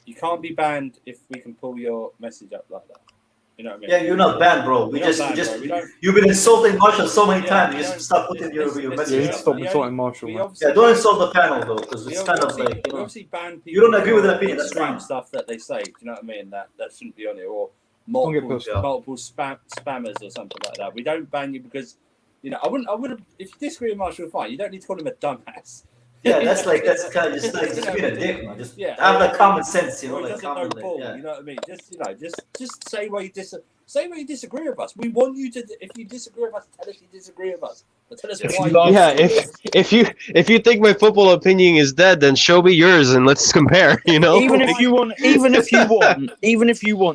Speaker 1: You can't be banned if we can pull your message up like that. You know what I mean?
Speaker 2: Yeah, you're not banned, bro. You've been insulting Marshall so many times. You just stop putting your
Speaker 3: Yeah,
Speaker 2: message.
Speaker 3: you stop insulting Marshall.
Speaker 2: Yeah, don't insult the panel though, because it's kind of like
Speaker 1: we obviously ban people.
Speaker 2: You don't agree with an opinion. That's
Speaker 1: Instagram
Speaker 2: fine.
Speaker 1: stuff that they say. Do you know what I mean? That shouldn't be on it, or
Speaker 3: Don't get
Speaker 1: multiple spammers or something like that. We don't ban you because I wouldn't. If you disagree with Marshall, fine. You don't need to call him a dumbass.
Speaker 2: Yeah, that's kind of just like just being a dick, man. Just have like common sense, like common.
Speaker 1: Ball, yeah. You know what I mean? Just say where you disagree with us. We want you to. If you disagree with us, tell us you disagree with us. But tell us why.
Speaker 5: Yeah, if you think my football opinion is dead, then show me yours and let's compare.
Speaker 4: Even if you want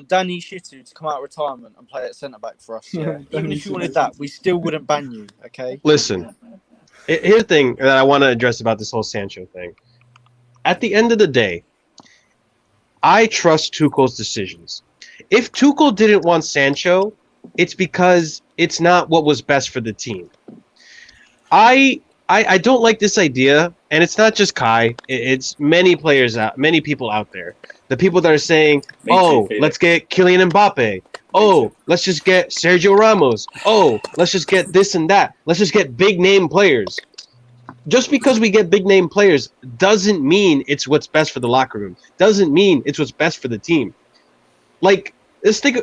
Speaker 4: Danny Shitu to come out of retirement and play at centre back for us, even if you wanted that, we still wouldn't ban you. Okay.
Speaker 5: Listen. Here's the thing that I want to address about this whole Sancho thing. At the end of the day, I trust Tuchel's decisions. If Tuchel didn't want Sancho, it's because it's not what was best for the team. I don't like this idea, and it's not just Kai. It's many people out there. The people that are saying, let's get Kylian Mbappe. Oh, let's just get Sergio Ramos. Oh, let's just get this and that. Let's just get big name players. Just because we get big name players doesn't mean it's what's best for the locker room. Doesn't mean it's what's best for the team. Like, let's think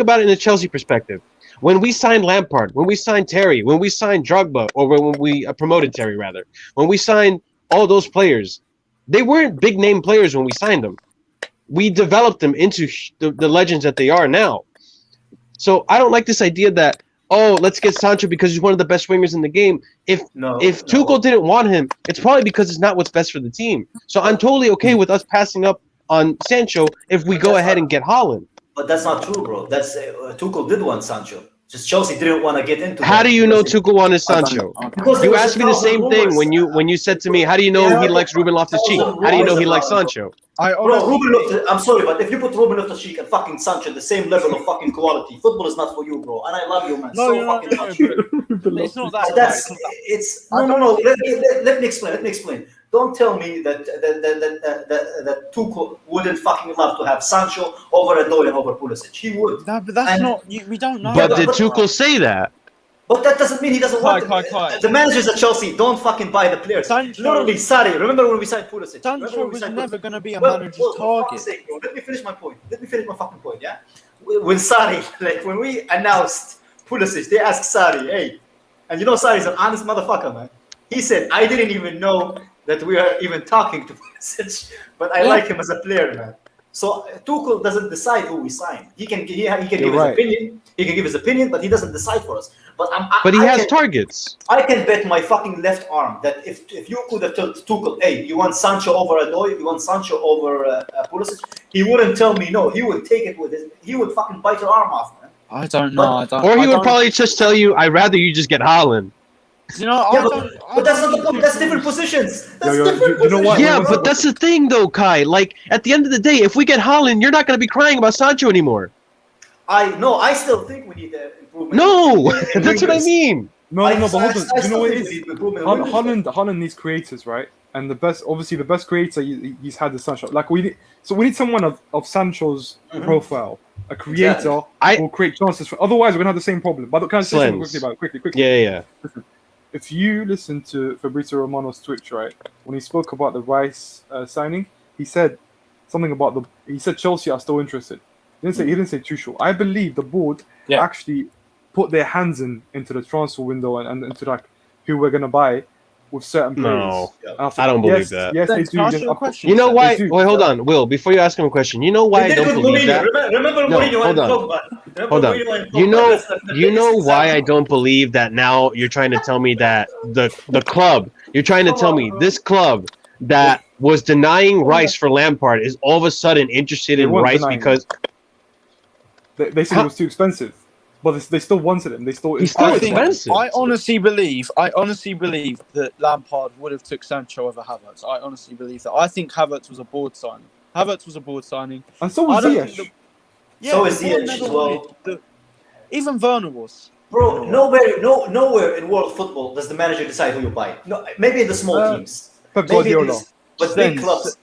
Speaker 5: about it in a Chelsea perspective. When we signed Lampard, when we signed Terry, when we signed Drogba, or when we promoted Terry rather, when we signed all those players, they weren't big name players when we signed them. We developed them into the legends that they are now. So I don't like this idea that, let's get Sancho because he's one of the best wingers in the game. If Tuchel didn't want him, it's probably because it's not what's best for the team. So I'm totally okay with us passing up on Sancho if we go ahead and get Haaland.
Speaker 2: But that's not true, bro. That's Tuchel did want Sancho. Just Chelsea didn't want to get into.
Speaker 5: How do you know Tuchel wanted Sancho? You asked me the same thing when you said to me, "How do you know he likes Ruben Loftus-Cheek? How do you know he likes Sancho?"
Speaker 2: I'm sorry, but if you put Ruben Loftus-Cheek and fucking Sancho the same level of fucking quality, football is not for you, bro. And I love you, man.
Speaker 4: It's not that.
Speaker 2: Let me explain. Don't tell me that Tuchel wouldn't fucking love to have Sancho over Odoi and over Pulisic. He would.
Speaker 4: No, but that's not. We don't know.
Speaker 5: But did Tuchel say that?
Speaker 2: But that doesn't mean he doesn't want it. The managers at Chelsea don't fucking buy the players. Literally, Sarri. Remember when we signed Pulisic?
Speaker 4: Sancho was never going to be a manager's target.
Speaker 2: Sake, bro. Let me finish my point. Let me finish my fucking point, yeah? When Sarri, when we announced Pulisic, they asked Sarri, hey, and Sarri's an honest motherfucker, man. He said, I didn't even know that we are even talking to Pulisic, but I like him as a player, man. So Tuchel doesn't decide who we sign. He can give his opinion. He can give his opinion, but he doesn't decide for us. But
Speaker 5: he has targets.
Speaker 2: I can bet my fucking left arm that if you could have told Tuchel, hey, you want Sancho over Odoi, you want Sancho over Pulisic, he wouldn't tell me no. He would take it with his. He would fucking bite your arm off, man.
Speaker 4: I don't know.
Speaker 5: Or he would probably just tell you, I'd rather you just get Haaland.
Speaker 2: But that's not the point. That's different positions.
Speaker 3: You know what?
Speaker 5: Yeah, but that's the thing, though, Kai. Like, at the end of the day, if we get Haaland, you're not going to be crying about Sancho anymore.
Speaker 2: I still think we need improvement.
Speaker 5: No, that's what I mean.
Speaker 3: No, but hold on. You know what it is? Haaland needs creators, right? And the best creator he's had is Sancho. Like we need someone of Sancho's profile, a creator who will create chances for. Otherwise, we're gonna have the same problem. But can I say something quickly about it? Quickly.
Speaker 5: Yeah.
Speaker 3: Listen, if you listen to Fabrizio Romano's Twitch, right, when he spoke about the Rice signing, he said something about he said Chelsea are still interested. He didn't say Tuchel. I believe the board actually put their hands into the transfer window and into like who we're gonna buy with certain players.
Speaker 5: No, I don't believe that.
Speaker 3: Yes, they do.
Speaker 5: You know why? Wait, hold on, Will. Before you ask him a question, you know why I don't believe that?
Speaker 2: Remember Mourinho and Drogba.
Speaker 5: Hold on. You know why I don't believe that now? You're trying to tell me that the club. You're trying to tell me this club that was denying Rice for Lampard is all of a sudden interested in Rice because
Speaker 3: they said it was too expensive. But they still wanted him. He's still
Speaker 5: expensive.
Speaker 4: I honestly believe that Lampard would have took Sancho over Havertz. I honestly believe that. I think Havertz was a board signing.
Speaker 3: And so was Ziyech.
Speaker 2: So is Ziyech as well.
Speaker 4: Even Werner was.
Speaker 2: Bro, nowhere in world football does the manager decide who you buy. No, maybe in the small teams.
Speaker 3: Pep Guardiola.
Speaker 2: But big clubs,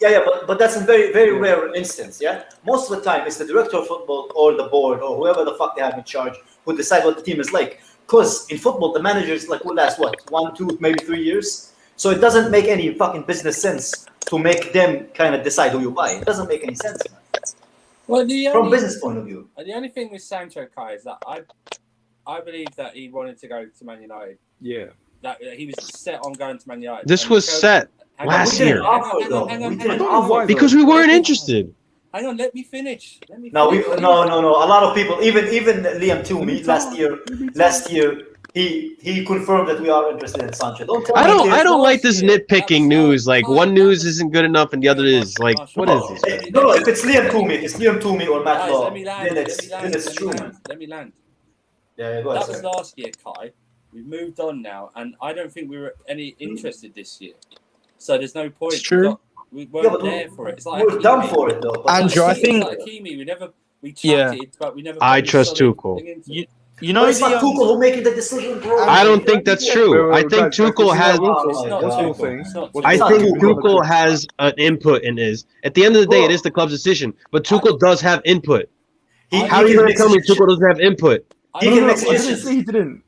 Speaker 2: but that's a very, very rare instance, yeah? Most of the time, it's the director of football or the board or whoever the fuck they have in charge who decide what the team is like. Because in football, the managers will last, 1, 2, maybe 3 years? So it doesn't make any fucking business sense to make them kind of decide who you buy. It doesn't make any sense, man.
Speaker 1: Well,
Speaker 2: from business point of view.
Speaker 1: The only thing with Sancho, Kai, is that I believe that he wanted to go to Man United.
Speaker 3: Yeah.
Speaker 1: That he was set on going to Man United.
Speaker 5: This was set last year. Because we weren't interested.
Speaker 1: Hang on, let me finish.
Speaker 2: No. A lot of people, even Liam Toomey last year, he confirmed that we are interested in Sancho.
Speaker 5: I don't like this nitpicking news. Like one news isn't good enough and the other is. Like, what is this?
Speaker 2: No, if it's Liam Toomey or Matt Law, then it's true.
Speaker 1: Let me land.
Speaker 2: Yeah, go ahead.
Speaker 1: That was last year, Kai. We've moved on now, and I don't think we were any interested this year. So there's no point.
Speaker 4: It's true.
Speaker 1: We weren't there for it. It's like
Speaker 2: we're done for it, though.
Speaker 4: Andrew, I think
Speaker 1: like Hakimi, we chatted, but we never.
Speaker 5: I trust Tuchel.
Speaker 4: You know,
Speaker 2: it's not Tuchel who making the decision, bro.
Speaker 5: I don't think that's true. I think Tuchel has. I think Tuchel has an input in his. At the end of the day, it is the club's decision. But Tuchel does have input. How are you going to tell me Tuchel doesn't have input?
Speaker 2: He can make suggestions.
Speaker 3: He didn't.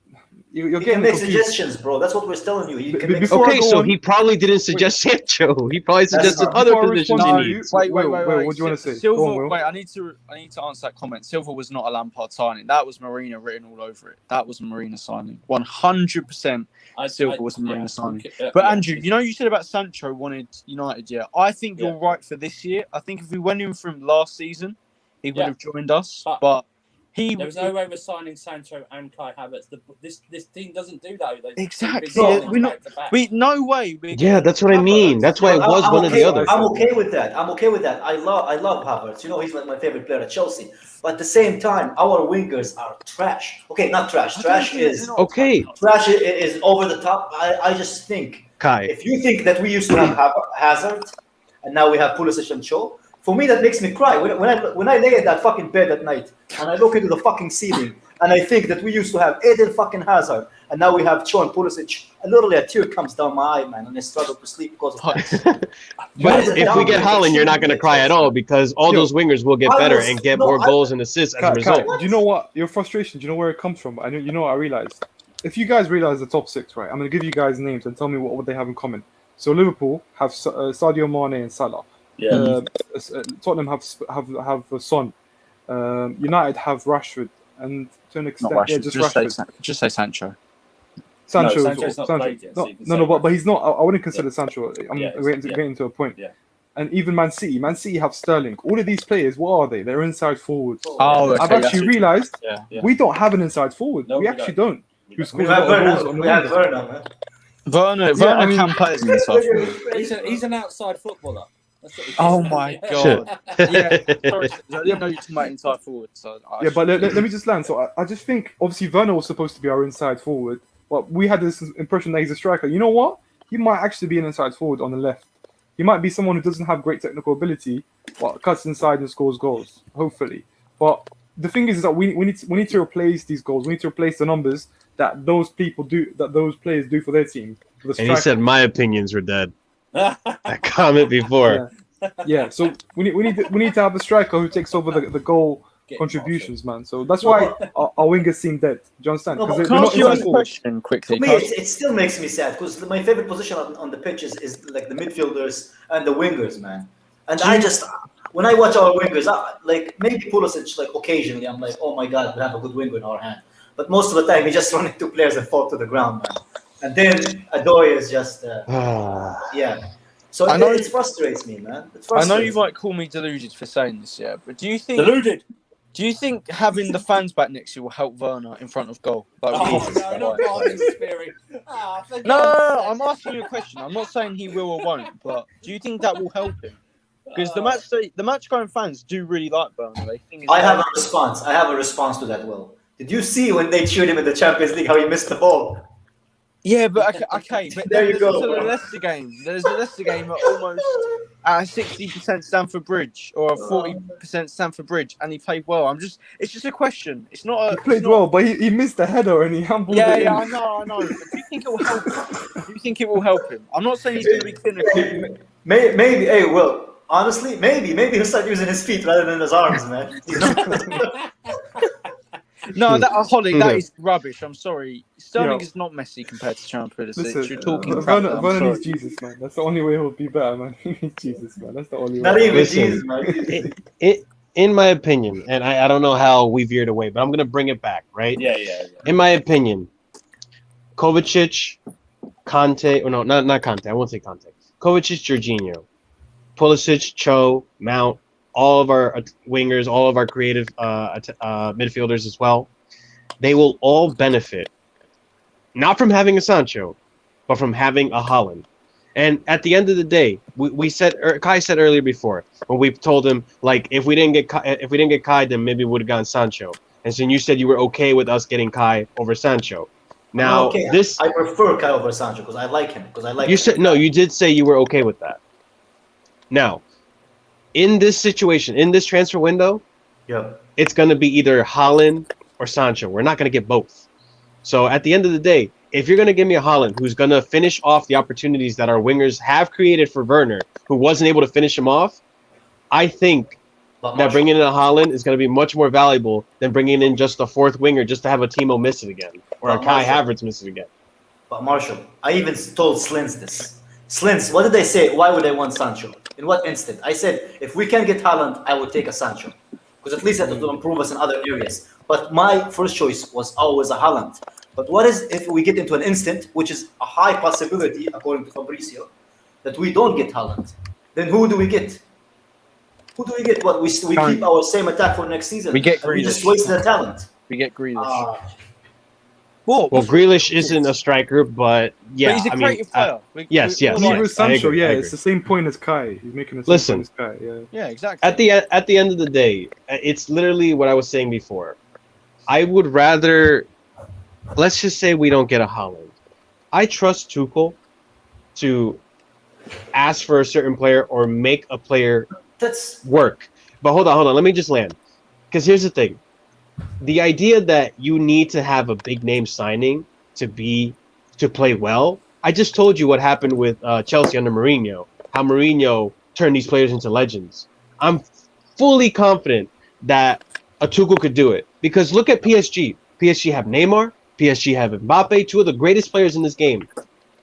Speaker 2: You're getting make suggestions, bro. That's what we're telling you.
Speaker 5: He probably didn't suggest Sancho. He probably suggested other positions he needs.
Speaker 4: Wait.
Speaker 3: What do you want to say?
Speaker 4: Silva, wait, I need to answer that comment. Silva was not a Lampard signing. That was Marina written all over it. That was a Marina signing. 100% Silva was a Marina signing. But Andrew, you said about Sancho wanted United, yeah. I think you're right for this year. I think if we went in from last season, he would have joined us. But there
Speaker 1: was no way we're signing Sancho and Kai Havertz. This team doesn't do that.
Speaker 4: Exactly. No way.
Speaker 5: Yeah, that's what I mean. That's why it was one or the other.
Speaker 2: I'm okay with that. I love Havertz. He's like my favorite player at Chelsea. But at the same time, our wingers are trash. Okay, not trash. Trash is
Speaker 5: okay.
Speaker 2: Trash is over the top. I just think,
Speaker 5: Kai,
Speaker 2: if you think that we used to have Hazard and now we have Pulisic and Shaw, for me, that makes me cry. When I lay in that fucking bed at night and I look into the fucking ceiling and I think that we used to have Eden fucking Hazard and now we have Shaw and Pulisic, and literally a tear comes down my eye, man, and I struggle to sleep because of that.
Speaker 5: But if we get Haaland, you're not going to cry at all because all those wingers will get better and get more goals and assists as a result.
Speaker 3: Do you know what? Your frustration, do you know where it comes from? I realized. If you guys realize the top six, right, I'm going to give you guys names and tell me what they have in common. So Liverpool have Sadio Mane and Salah.
Speaker 1: Yeah.
Speaker 3: Tottenham have Son. United have Rashford, and to an extent, Rashford.
Speaker 4: Just say Sancho.
Speaker 1: Sancho's not played yet.
Speaker 3: But he's not. I wouldn't consider Sancho. I'm getting to a point.
Speaker 1: Yeah.
Speaker 3: And even Man City have Sterling. All of these players, what are they? They're inside forwards.
Speaker 4: Oh, okay,
Speaker 3: I've actually realised we don't have an inside forward.
Speaker 1: No,
Speaker 3: we actually don't.
Speaker 2: We have Werner, man.
Speaker 4: Werner can play as an inside forward.
Speaker 1: He's an outside footballer.
Speaker 4: Oh my god! Yeah, sorry, I didn't know you were talking about inside forward. So
Speaker 3: but let me just land. So I just think obviously Werner was supposed to be our inside forward, but we had this impression that he's a striker. You know what? He might actually be an inside forward on the left. He might be someone who doesn't have great technical ability, but cuts inside and scores goals. Hopefully, but the thing is that we need to replace these goals. We need to replace the numbers that those players do for their team. For
Speaker 5: and he said my opinions were dead. That comment before.
Speaker 3: Yeah. So we need to have a striker who takes over the goal contributions, man. So that's why our wingers seem dead. Do you understand?
Speaker 4: Can I ask you a question quickly?
Speaker 2: For me, it still makes me sad because my favorite position on the pitch is like the midfielders and the wingers, man. And when I watch our wingers, like maybe Pulisic, like occasionally, I'm like, oh my god, we have a good winger in our hand. But most of the time, he just run into players and fall to the ground, man. And then Adoy is just, So it frustrates me, man.
Speaker 4: I know you might call me deluded for saying this, but do you think
Speaker 1: deluded?
Speaker 4: Do you think having the fans back next year will help Werner in front of goal?
Speaker 1: No,
Speaker 4: I'm asking you a question. I'm not saying he will or won't, but do you think that will help him? Because the match-going fans do really like Werner. They think
Speaker 2: I have a response to that, Will. Did you see when they cheered him in the Champions League how he missed the ball?
Speaker 4: Yeah, but okay. But
Speaker 2: there you go.
Speaker 4: The Leicester game. There's a Leicester game at almost at a 60% Stamford Bridge or a 40% Stamford Bridge, and he played well. It's just a question. It's not a.
Speaker 3: He played well, but he missed the header and he humbled it.
Speaker 4: Yeah, I know. But do you think it will help him? Do you think it will help him? I'm not saying he's going to be clinical.
Speaker 2: Maybe. Hey, Will. Honestly, maybe he'll start using his feet rather than his arms, man.
Speaker 4: No, Holly, that is rubbish. I'm sorry. Sterling is not Messi compared to Champions League. You're talking crap.
Speaker 3: Werner needs Jesus, man. That's the only way he'll be better, man. He needs Jesus, man. That's the only way.
Speaker 2: Not even Jesus, man.
Speaker 5: In my opinion, and I don't know how we veered away, but I'm going to bring it back, right?
Speaker 1: Yeah.
Speaker 5: In my opinion, Kovacic, Kante, or no, not Kante. I won't say Kante. Kovacic, Jorginho, Pulisic, Cho, Mount, all of our wingers, all of our creative midfielders as well, they will all benefit, not from having a Sancho, but from having a Haaland. And at the end of the day, we said, Kai said earlier before, when we told him, like, if we didn't get Kai, then maybe we would have gotten Sancho. And so you said you were okay with us getting Kai over Sancho. Now, I
Speaker 2: prefer Kai over Sancho because I like him.
Speaker 5: You did say you were okay with that. Now, in this situation, in this transfer window, it's going to be either Haaland or Sancho. We're not going to get both. So at the end of the day, if you're going to give me a Haaland who's going to finish off the opportunities that our wingers have created for Werner, who wasn't able to finish them off, I think that bringing in a Haaland is going to be much more valuable than bringing in just a fourth winger just to have a Timo miss it again or a Kai Havertz miss it again.
Speaker 2: But Marshall, I even told Slendz this. Slendz, what did they say? Why would they want Sancho? In what instant? I said, if we can get Haaland, I would take a Sancho. Because at least that will improve us in other areas. But my first choice was always a Haaland. But what is if we get into an instant, which is a high possibility, according to Fabrizio, that we don't get Haaland? Then who do we get? Who do we get? What, we keep our same attack for next season?
Speaker 4: We get Grealish.
Speaker 2: We just waste the talent.
Speaker 4: We get Grealish.
Speaker 5: Well, Grealish isn't a striker, but yeah,
Speaker 4: but he's a creative player.
Speaker 5: Yes.
Speaker 3: Sancho, it's the same point as Kai. He's making the same point as Kai.
Speaker 4: Yeah, exactly.
Speaker 5: At the end of the day, it's literally what I was saying before. I would rather, let's just say we don't get a Haaland. I trust Tuchel to ask for a certain player or make a player work. But hold on. Let me just land. Because here's the thing. The idea that you need to have a big name signing to play well. I just told you what happened with Chelsea under Mourinho. How Mourinho turned these players into legends. I'm fully confident that a Tuchel could do it. Because look at PSG. PSG have Neymar. PSG have Mbappe, two of the greatest players in this game.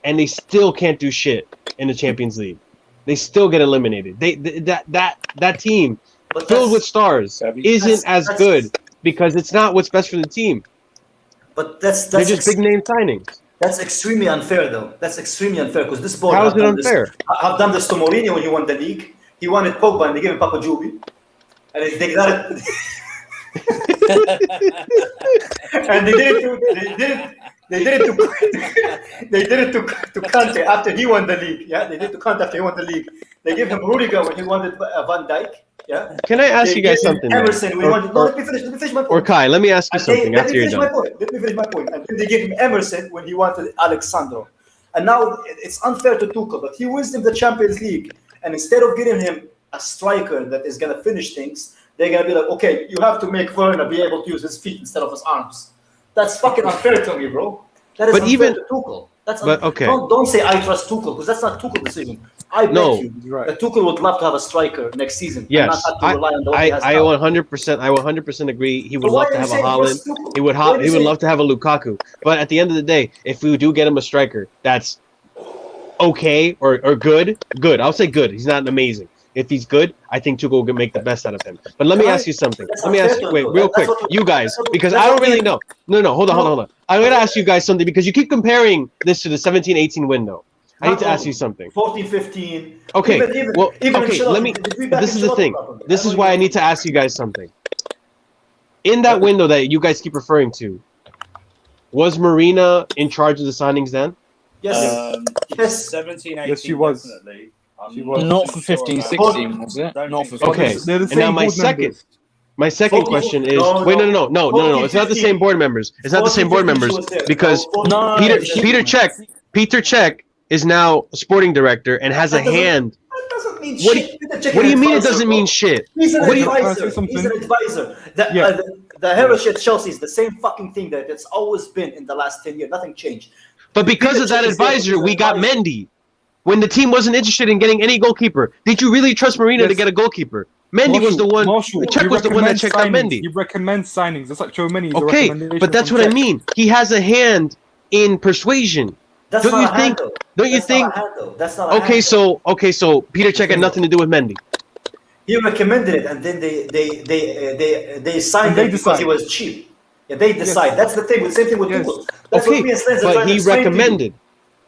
Speaker 5: And they still can't do shit in the Champions League. They still get eliminated. That team filled with stars isn't as good. Because it's not what's best for the team.
Speaker 2: But they're
Speaker 5: just big name signings.
Speaker 2: That's extremely unfair, though. That's extremely unfair because this board
Speaker 5: How is it unfair?
Speaker 2: I've done this to Mourinho when he won the league. He wanted Pogba and they gave him Papa Jubi, and they got it. And they did it to Kante after he won the league. Yeah, they did it to Kante after he won the league. They gave him Rudiger when he wanted Van Dijk. Yeah.
Speaker 5: Can I ask you guys something?
Speaker 2: Emerson, let me finish my point.
Speaker 5: Or Kai, let me ask you something after you're done.
Speaker 2: Let me finish my point. And then they gave him Emerson when he wanted Alexandro. And now it's unfair to Tuchel, but he wins them the Champions League. And instead of getting him a striker that is going to finish things, they're going to be like, okay, you have to make Werner be able to use his feet instead of his arms. That's fucking unfair to me, bro. That is unfair to Tuchel. Don't say I trust Tuchel, because that's not Tuchel's decision. I bet you that Tuchel would love to have a striker next season.
Speaker 5: Yes,
Speaker 2: and not have to rely on
Speaker 5: I 100% agree. He would love to have a Haaland. He would love to have a Lukaku. But at the end of the day, if we do get him a striker that's okay or good. I'll say good. He's not amazing. If he's good, I think Tuchel will make the best out of him. But let me ask you something. Wait, real quick. You guys, because I don't really know. No, hold on. I'm going to ask you guys something because you keep comparing this to the 17-18 window. I need to ask you something.
Speaker 2: 14-15.
Speaker 5: Okay, let me. This is the thing. This is why I need to ask you guys something. In that window that you guys keep referring to, was Marina in charge of the signings then?
Speaker 2: Yes. Yes.
Speaker 1: 17-18.
Speaker 3: Yes, she was.
Speaker 1: Definitely.
Speaker 4: She was. Not for 15-16, was it? Not for 15.
Speaker 5: Okay. And now my second question is no. It's not the same board members. It's not the same board members because Peter Cech is now a sporting director and has a hand
Speaker 2: doesn't mean
Speaker 5: What
Speaker 2: shit.
Speaker 5: do you mean it doesn't mean shit?
Speaker 2: He's an advisor.
Speaker 3: He's
Speaker 2: He's an advisor. The heritage at Chelsea is the same fucking thing that it's always been in the last 10 years. Nothing changed.
Speaker 5: But because of that advisor, we got Mendy. When the team wasn't interested in getting any goalkeeper, did you really trust Marina to get a goalkeeper? Mendy was the one. Cech was the one that checked out Mendy.
Speaker 3: You recommend signings. That's like Joe Mendy.
Speaker 5: Okay, but that's what I mean. He has a hand in persuasion.
Speaker 2: That's
Speaker 5: don't
Speaker 2: not
Speaker 5: you
Speaker 2: a
Speaker 5: think?
Speaker 2: handle.
Speaker 5: Don't you think?
Speaker 2: That's not a
Speaker 5: okay, so Peter Cech had nothing to do with Mendy.
Speaker 2: He recommended it, and then they signed it because he was cheap. Yeah, they decide. That's the thing. The same thing with Tuchel.
Speaker 5: Okay, but he recommended.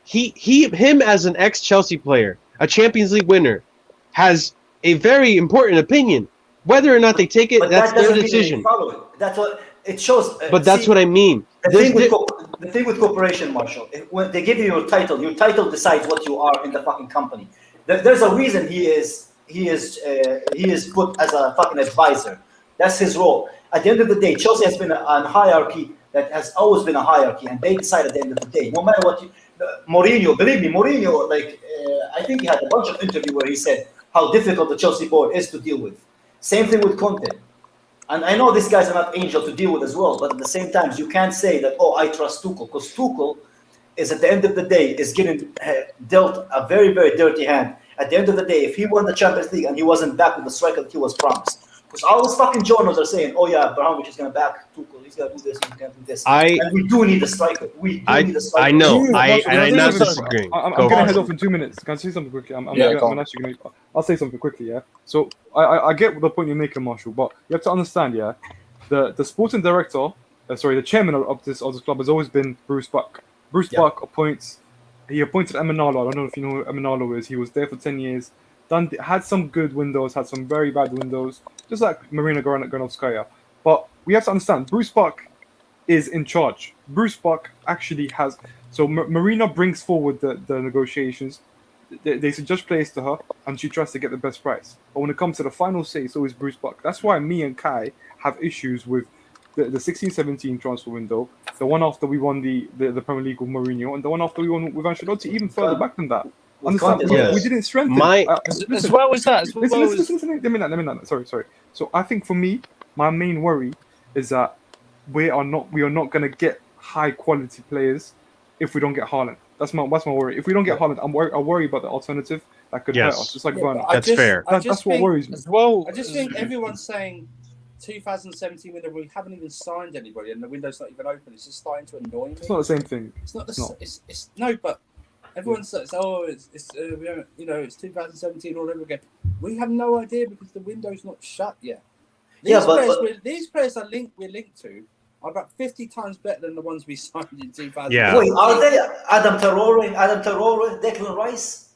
Speaker 5: Him as an ex-Chelsea player, a Champions League winner, has a very important opinion. Whether or not they take it, that's their decision.
Speaker 2: That's what it shows.
Speaker 5: But that's what I mean.
Speaker 2: The thing with cooperation, Marshall, when they give you your title decides what you are in the fucking company. There's a reason he is put as a fucking advisor. That's his role. At the end of the day, Chelsea has been a hierarchy that has always been a hierarchy, and they decide at the end of the day, no matter what. Mourinho, believe me, I think he had a bunch of interviews where he said how difficult the Chelsea board is to deal with. Same thing with Kante. And I know these guys are not angel to deal with as well, but at the same time, you can't say that, I trust Tuchel, because Tuchel is, at the end of the day, is getting dealt a very, very dirty hand. At the end of the day, if he won the Champions League and he wasn't back with the striker that he was promised, because all those fucking journals are saying, Abramovich is going to back Tuchel, he's going to do this, he's going to do this. And we do need a striker.
Speaker 5: I know. I'm not disagreeing.
Speaker 3: I'm going to head off in 2 minutes. Can I say something quickly? I'll say something quickly, yeah? So I get the point you're making, Marshall, but you have to understand, yeah? The sporting director, the chairman of this club has always been Bruce Buck. Bruce Buck appointed Emenalo. I don't know if you know who Emenalo is. He was there for 10 years. Had some good windows, had some very bad windows, just like Marina Granovskaya. But we have to understand, Bruce Buck is in charge. Bruce Buck actually has... So Marina brings forward the negotiations. They suggest players to her, and she tries to get the best price. But when it comes to the final say, it's always Bruce Buck. That's why me and Kai have issues with the 16-17 transfer window, the one after we won the Premier League with Mourinho, and the one after we won with Ancelotti, even further back than that. Understand?
Speaker 5: Yes.
Speaker 3: We didn't strengthen.
Speaker 4: As well as that.
Speaker 3: Listen. Let me not. Sorry. So I think for me, my main worry is that we are not going to get high quality players if we don't get Haaland. That's my worry. If we don't get Haaland, I worry about the alternative that could hurt us, just like Werner.
Speaker 5: That's fair.
Speaker 3: That's what worries me.
Speaker 4: As well,
Speaker 1: I just think everyone's saying 2017 window, we haven't even signed anybody, and the window's not even open. It's just starting to annoy me.
Speaker 3: It's not the same thing.
Speaker 1: It's not. It's no, but everyone says, it's 2017 all over again. We have no idea because the window's not shut yet. These players we're linked to are about 50 times better than the ones we signed in 2000.
Speaker 5: Yeah.
Speaker 2: Wait, are they Adam Traore, Declan Rice?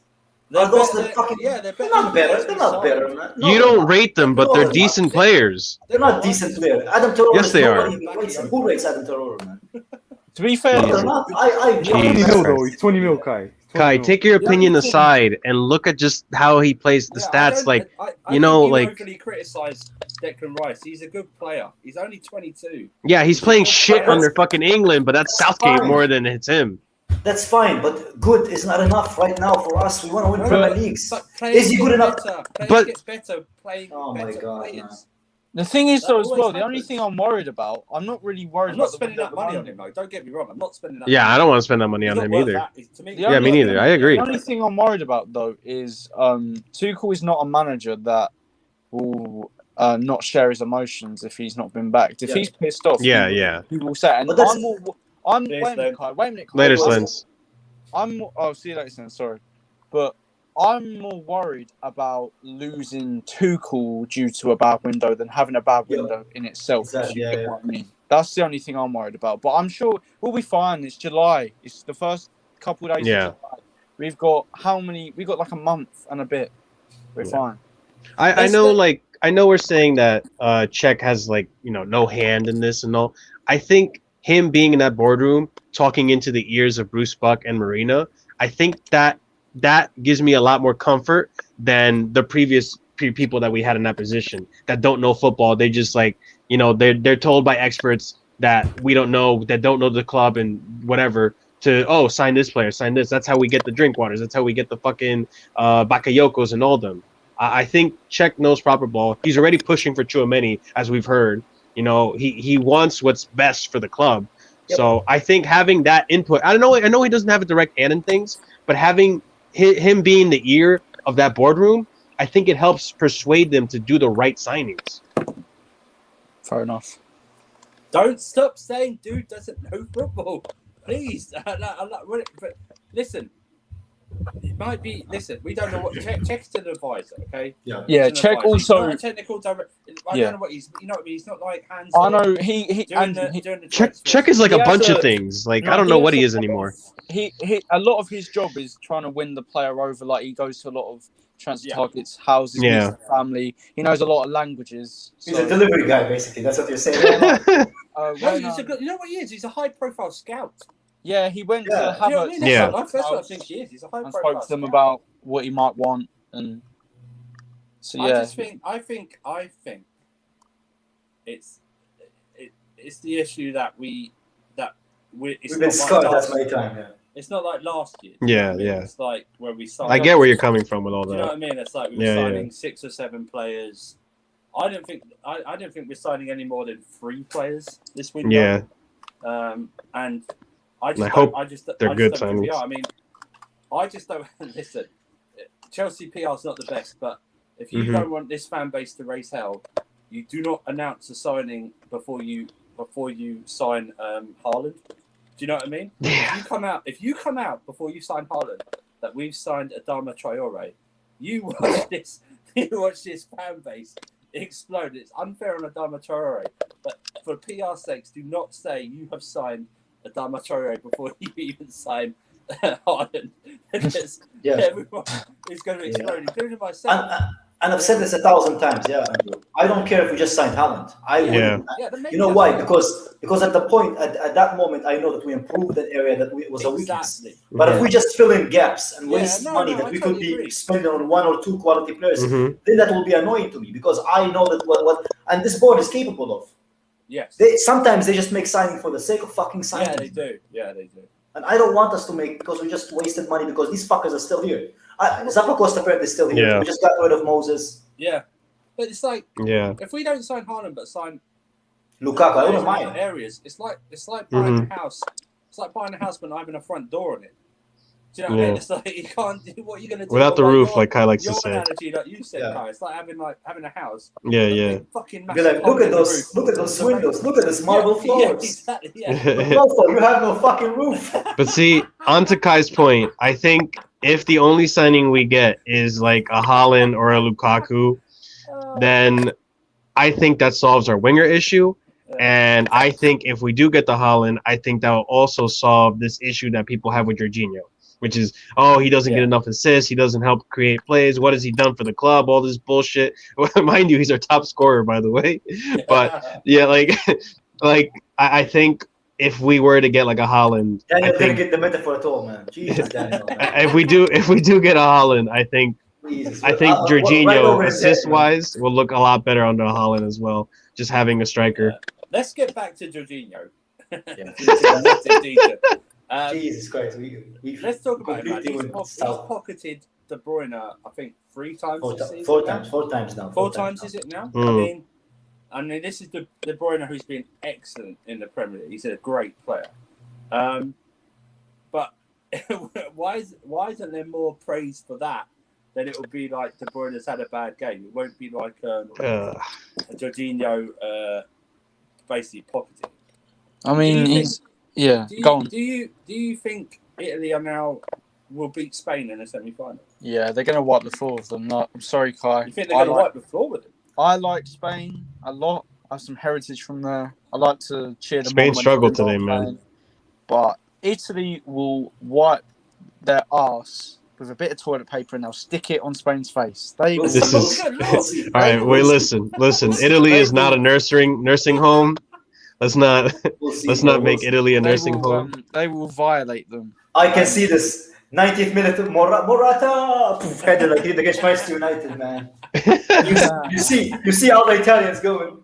Speaker 2: Are those the fucking? Yeah, they're not better. They're not better, man. No,
Speaker 5: you don't rate them, but they're decent players.
Speaker 2: They're not decent players. Adam Traore.
Speaker 5: Yes, they are.
Speaker 2: Who rates Adam Traore, man?
Speaker 4: To be fair,
Speaker 2: they're not. I
Speaker 3: 20 mil though. He's 20 mil, Kai.
Speaker 5: Kai, take your opinion aside and look at just how he plays the stats. I
Speaker 1: overly criticize Declan Rice. He's a good player. He's only 22.
Speaker 5: Yeah, he's playing shit under fucking England, but that's Southgate more than it's him.
Speaker 2: That's fine, but good is not enough right now for us. We want to win Premier Leagues. Is he good enough?
Speaker 1: Players get better playing.
Speaker 2: Oh my
Speaker 1: better
Speaker 2: God,
Speaker 1: players.
Speaker 2: man.
Speaker 4: The thing is, though, as well, the only thing I'm worried about, I'm not really worried
Speaker 1: I'm not
Speaker 4: about
Speaker 1: spending that money on him, though. Don't get me wrong. I'm not spending that.
Speaker 5: Yeah, I don't want to spend that money on him either. Yeah, me neither. I agree.
Speaker 4: The only thing I'm worried about, though, is Tuchel is not a manager that will not share his emotions if he's not been backed. If he's pissed off, he will say. And I'm wait a minute, Kai.
Speaker 5: Later, Slendz.
Speaker 4: See you later, Slendz. Sorry, but I'm more worried about losing Tuchel due to a bad window than having a bad window in itself.
Speaker 2: Exactly,
Speaker 4: what I mean. That's the only thing I'm worried about. But I'm sure we'll be fine. It's July. It's the first couple of days of July. We've got We've got like a month and a bit. We're fine.
Speaker 5: I know we're saying that Cech has no hand in this and all. I think him being in that boardroom, talking into the ears of Bruce Buck and Marina, I think that gives me a lot more comfort than the previous people that we had in that position that don't know football. They just they're told by experts that we don't know, that don't know the club and whatever. to sign this player, sign this. That's how we get the Drinkwaters. That's how we get the fucking Bakayokos and all them. I think Cech knows proper ball. He's already pushing for Tchouaméni, as we've heard. You know, he wants what's best for the club. Yep. So I think having that input, I know he doesn't have a direct hand in things, but having him being the ear of that boardroom, I think it helps persuade them to do the right signings.
Speaker 4: Fair enough.
Speaker 1: Don't stop saying dude doesn't know football. Please. But listen, it might be. Listen, we don't know what Cech's an advisor, okay?
Speaker 4: Yeah.
Speaker 1: Cech
Speaker 4: Cech also
Speaker 1: not a technical director. I don't know what he's. You know what I mean? He's not like hands.
Speaker 4: I know
Speaker 5: Cech is like a bunch of things. Like I don't know what he is anymore.
Speaker 4: He a lot of his job is trying to win the player over. Like he goes to a lot of transfer targets, houses, meets the family. He knows a lot of languages.
Speaker 2: He's a delivery guy, basically. That's what you're saying.
Speaker 1: You know what he is? He's a high-profile scout.
Speaker 4: Yeah, he went to Havertz.
Speaker 1: You know what I mean? That's what I think he is. He's a high-profile
Speaker 4: spoke to them about what he might want, and so yeah.
Speaker 1: I think it's the issue that we've
Speaker 2: been scarred that many times. Yeah.
Speaker 1: It's not like last year.
Speaker 5: Yeah.
Speaker 1: It's like where we signed.
Speaker 5: I get where you're coming from with all that.
Speaker 1: You know what I mean? It's like we were signing 6 or 7 players. I don't think we're signing any more than 3 players this window.
Speaker 5: Yeah.
Speaker 1: And I just
Speaker 5: they're good signings.
Speaker 1: I mean, I just don't listen. Chelsea PR is not the best, but if you don't want this fan base to raise hell, you do not announce a signing before you sign Haaland. Do you know what I mean?
Speaker 5: Yeah.
Speaker 1: If you come out before you sign Haaland that we've signed Adama Traore, you watch this fan base explode. It's unfair on Adama Traore, but for PR sakes, do not say you have signed Adama Traore before you even sign Haaland. Because everyone is going to explode, including myself.
Speaker 2: And I've said this 1,000 times, Andrew. I don't care if we just signed Haaland. You know why? Because at the point, at that moment, I know that we improved that area that was a weakness. But if we just fill in gaps and waste money that we could be spending on 1 or 2 quality players, then that will be annoying to me because I know that what and this board is capable of.
Speaker 1: Yes.
Speaker 2: Sometimes they just make signing for the sake of fucking signing.
Speaker 1: Yeah, they do.
Speaker 2: And I don't want us to make because we just wasted money because these fuckers are still here. Zappacosta apparently is still here.
Speaker 5: Yeah.
Speaker 2: We just got rid of Moses.
Speaker 1: Yeah. But it's like if we don't sign Haaland but sign
Speaker 2: Lukaku, I don't mind.
Speaker 1: Areas, it's like buying a house. It's like buying a house but not having a front door on it. Do you know what I mean? It's like you can't do what you're gonna do
Speaker 5: without the roof, like Kai likes to say.
Speaker 1: Your analogy, like you said, Kai, it's like having a house.
Speaker 5: Yeah.
Speaker 1: Fucking
Speaker 2: massive. You're like, look at those windows, look at this marble floors.
Speaker 1: Exactly.
Speaker 2: You have no fucking roof.
Speaker 5: But see, on to Kai's point, I think if the only signing we get is like a Haaland or a Lukaku, then I think that solves our winger issue. And I think if we do get the Haaland, I think that will also solve this issue that people have with Jorginho, which is, he doesn't get enough assists. He doesn't help create plays. What has he done for the club? All this bullshit. Mind you, he's our top scorer, by the way. But I think if we were to get like a Haaland,
Speaker 2: Daniel didn't get the metaphor at all, man. Jesus, Daniel.
Speaker 5: If we do get a Haaland, I think Jorginho assist-wise will look a lot better under Haaland as well. Just having a striker.
Speaker 1: Let's get back to Jorginho.
Speaker 2: Jesus Christ.
Speaker 1: Let's talk about it. He's pocketed De Bruyne, I think, 3 times this season.
Speaker 2: 4 times. 4 times now.
Speaker 1: 4 times is it now? I mean, this is De Bruyne who's been excellent in the Premier League. He's a great player. But why isn't there more praise for that than it would be like De Bruyne's had a bad game? It won't be like Jorginho basically pocketing.
Speaker 4: I mean, go on.
Speaker 1: Do you think Italy will beat Spain in a semi-final?
Speaker 4: Yeah, they're going to wipe the floor with them. No, I'm sorry, Kai.
Speaker 1: You think they're going to wipe the floor with them?
Speaker 4: I like Spain a lot. I have some heritage from there. I like to cheer them on.
Speaker 5: Spain struggled today, man.
Speaker 4: But Italy will wipe their arse with a bit of toilet paper and they'll stick it on Spain's face. All
Speaker 5: right, wait, listen. Italy is not a nursing home. Let's not make Italy a nursing home.
Speaker 4: They will violate them.
Speaker 2: I can see this 90th minute Morata header like it against Manchester United, man. You see how the Italians going.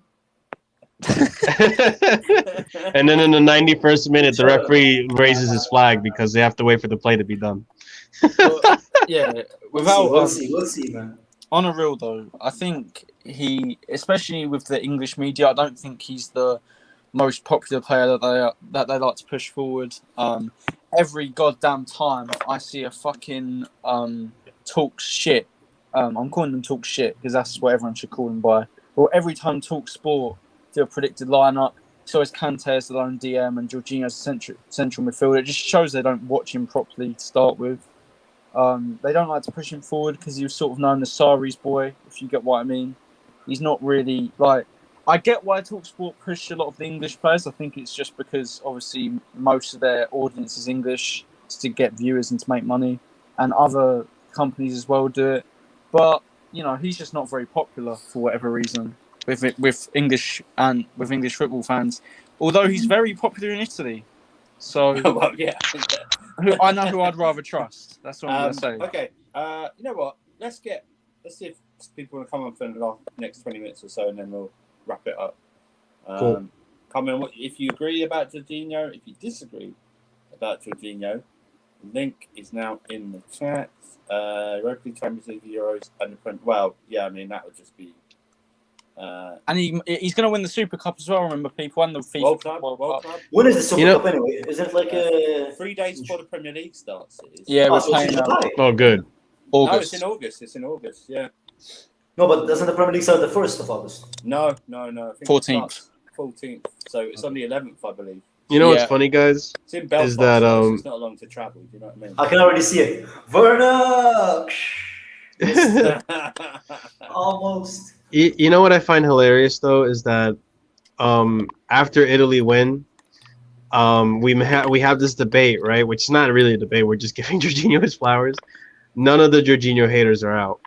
Speaker 5: And then in the 91st minute, the referee raises his flag because they have to wait for the play to be done.
Speaker 4: But, yeah, without
Speaker 2: we'll see, man.
Speaker 4: On a real though, I think he, especially with the English media, I don't think he's the most popular player that they like to push forward. Every goddamn time I see a fucking talk shit, I'm calling them talk shit because that's what everyone should call them by. Or every time Talk Sport do a predicted lineup, it's always Kante as the lone DM and Jorginho as central midfielder. It just shows they don't watch him properly to start with. They don't like to push him forward because he was sort of known as Sarri's boy, if you get what I mean. He's not really like. I get why TalkSport push a lot of the English players. I think it's just because obviously most of their audience is English to get viewers and to make money, and other companies as well do it. But you know, he's just not very popular for whatever reason with English football fans. Although he's very popular in Italy, so
Speaker 1: well, yeah.
Speaker 4: I know who I'd rather trust. That's what I'm going to say.
Speaker 1: Okay, you know what? Let's see if people want to come on for the next 20 minutes or so, and then we'll wrap it up.
Speaker 5: Cool.
Speaker 1: Come in if you agree about Jorginho. If you disagree about Jorginho, the link is now in the chat. Europa Champions League, Euros, and well, yeah, I mean that would just be.
Speaker 4: And he's going to win the Super Cup as well. Remember, people, and the FIFA
Speaker 1: World Cup.
Speaker 2: When is the Super Cup anyway? Is it like
Speaker 1: 3 days before the Premier League starts? It is.
Speaker 4: Yeah, we're playing.
Speaker 5: Oh, good.
Speaker 4: August.
Speaker 1: No, it's in August. Yeah.
Speaker 2: No, but doesn't the Premier League start the 1st of August?
Speaker 1: No. I think
Speaker 4: 14th.
Speaker 1: 14th. So it's on the 11th, I believe.
Speaker 5: You know what's funny, guys?
Speaker 1: It's in Belfast.
Speaker 5: Is that
Speaker 1: so it's not long to travel. Do you know what I mean?
Speaker 2: I can already see it. Werner. Almost.
Speaker 5: You know what I find hilarious though is that after Italy win, we have this debate, right? Which is not really a debate. We're just giving Jorginho his flowers. None of the Jorginho haters are out.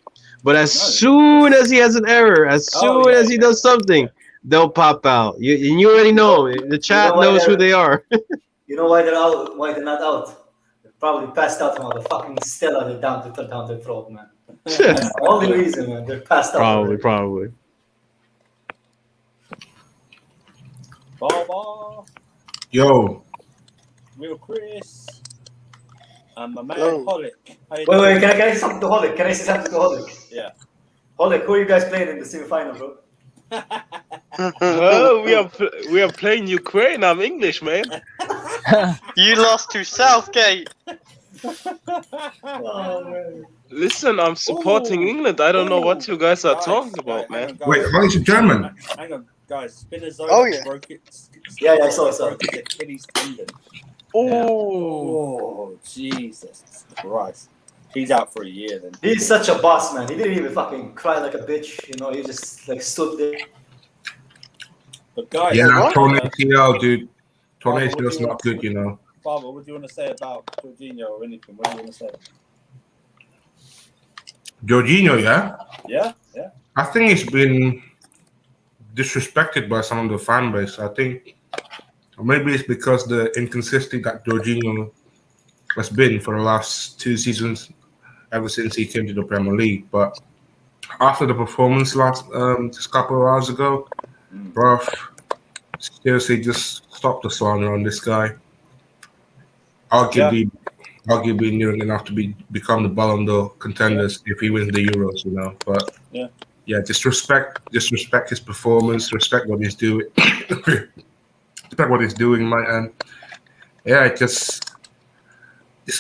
Speaker 5: But as soon as he has an error, as soon as he does something, they'll pop out. You already know. The chat knows who they are.
Speaker 2: You know why they're out? Why they're not out? They're probably passed out from all the fucking Stella they're down their throat, man. That's the only reason, man. They're passed out.
Speaker 5: Probably.
Speaker 1: Baba.
Speaker 6: Yo.
Speaker 1: Real Chris. And my man Holic.
Speaker 2: Wait, can I say something to Holic? Yeah. Holic, who are you guys playing in the semi-final, bro?
Speaker 7: Oh, we are playing Ukraine. I'm English, man.
Speaker 8: You lost to Southgate.
Speaker 2: Oh, man.
Speaker 7: Listen, I'm supporting England. I don't know what you guys are talking about, man.
Speaker 6: Wait, how is it German?
Speaker 1: Hang on, guys.
Speaker 8: Yeah.
Speaker 1: Broke it.
Speaker 2: Yeah, I saw.
Speaker 1: Broke his Achilles tendon.
Speaker 4: Oh,
Speaker 1: Jesus Christ. He's out for a year then.
Speaker 2: He's such a boss, man. He didn't even fucking cry like a bitch. You know, he just like stood there.
Speaker 1: But guys,
Speaker 6: Torn ACL, dude. Torn ACL is not good, you know.
Speaker 1: Father, what do you want to say about Jorginho or anything? What do you want to say?
Speaker 6: Jorginho, yeah?
Speaker 1: Yeah.
Speaker 6: I think he's been disrespected by some of the fan base. I think maybe it's because the inconsistency that Jorginho has been for the last 2 seasons, ever since he came to the Premier League. But after the performance just a couple of hours ago, bruv, seriously, just stop the slander on this guy. Arguably near enough to become the Ballon d'Or contenders if he wins the Euros, you know. But just respect his performance, respect what he's doing, respect what he's doing, man. And just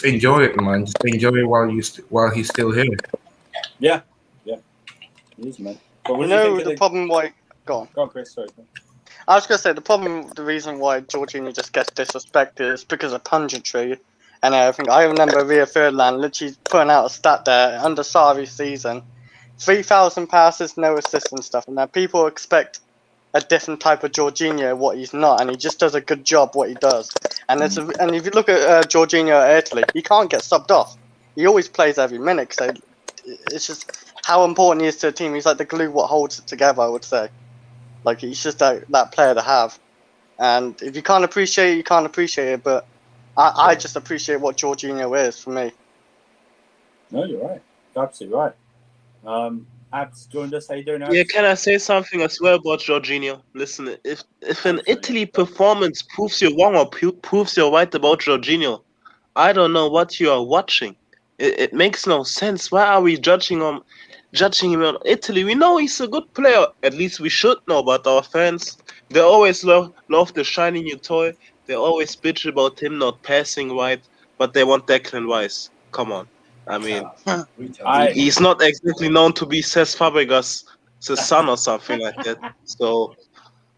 Speaker 6: enjoy it, man. Just enjoy it while he's still here.
Speaker 1: Yeah. It is, man. But
Speaker 8: You know the problem why... Go on,
Speaker 1: Chris. Sorry.
Speaker 8: I was going to say, the reason why Jorginho just gets disrespected is because of punditry and everything. I remember Rio Ferdinand literally putting out a stat there, under Sarri's season, 3,000 passes, no assists and stuff. And now people expect a different type of Jorginho, what he's not, and he just does a good job what he does. And and if you look at Jorginho at Italy, he can't get subbed off. He always plays every minute, so it's just how important he is to the team. He's like the glue what holds it together, I would say. Like, he's just that player to have. And if you can't appreciate it, you can't appreciate it. But I just appreciate what Jorginho is for me.
Speaker 1: No, you're right. You're absolutely right. Abs joined us. How you doing, Abs?
Speaker 7: Yeah, can I say something as well about Jorginho? Listen, if an Italy performance proves you wrong or proves you're right about Jorginho, I don't know what you are watching. It makes no sense. Why are we judging him on Italy? We know he's a good player. At least we should know. But our fans, they always love the shiny new toy. They always bitch about him not passing right, but they want Declan Rice. Come on. I mean, he's not exactly known to be Cesc Fabregas' son or something like that. So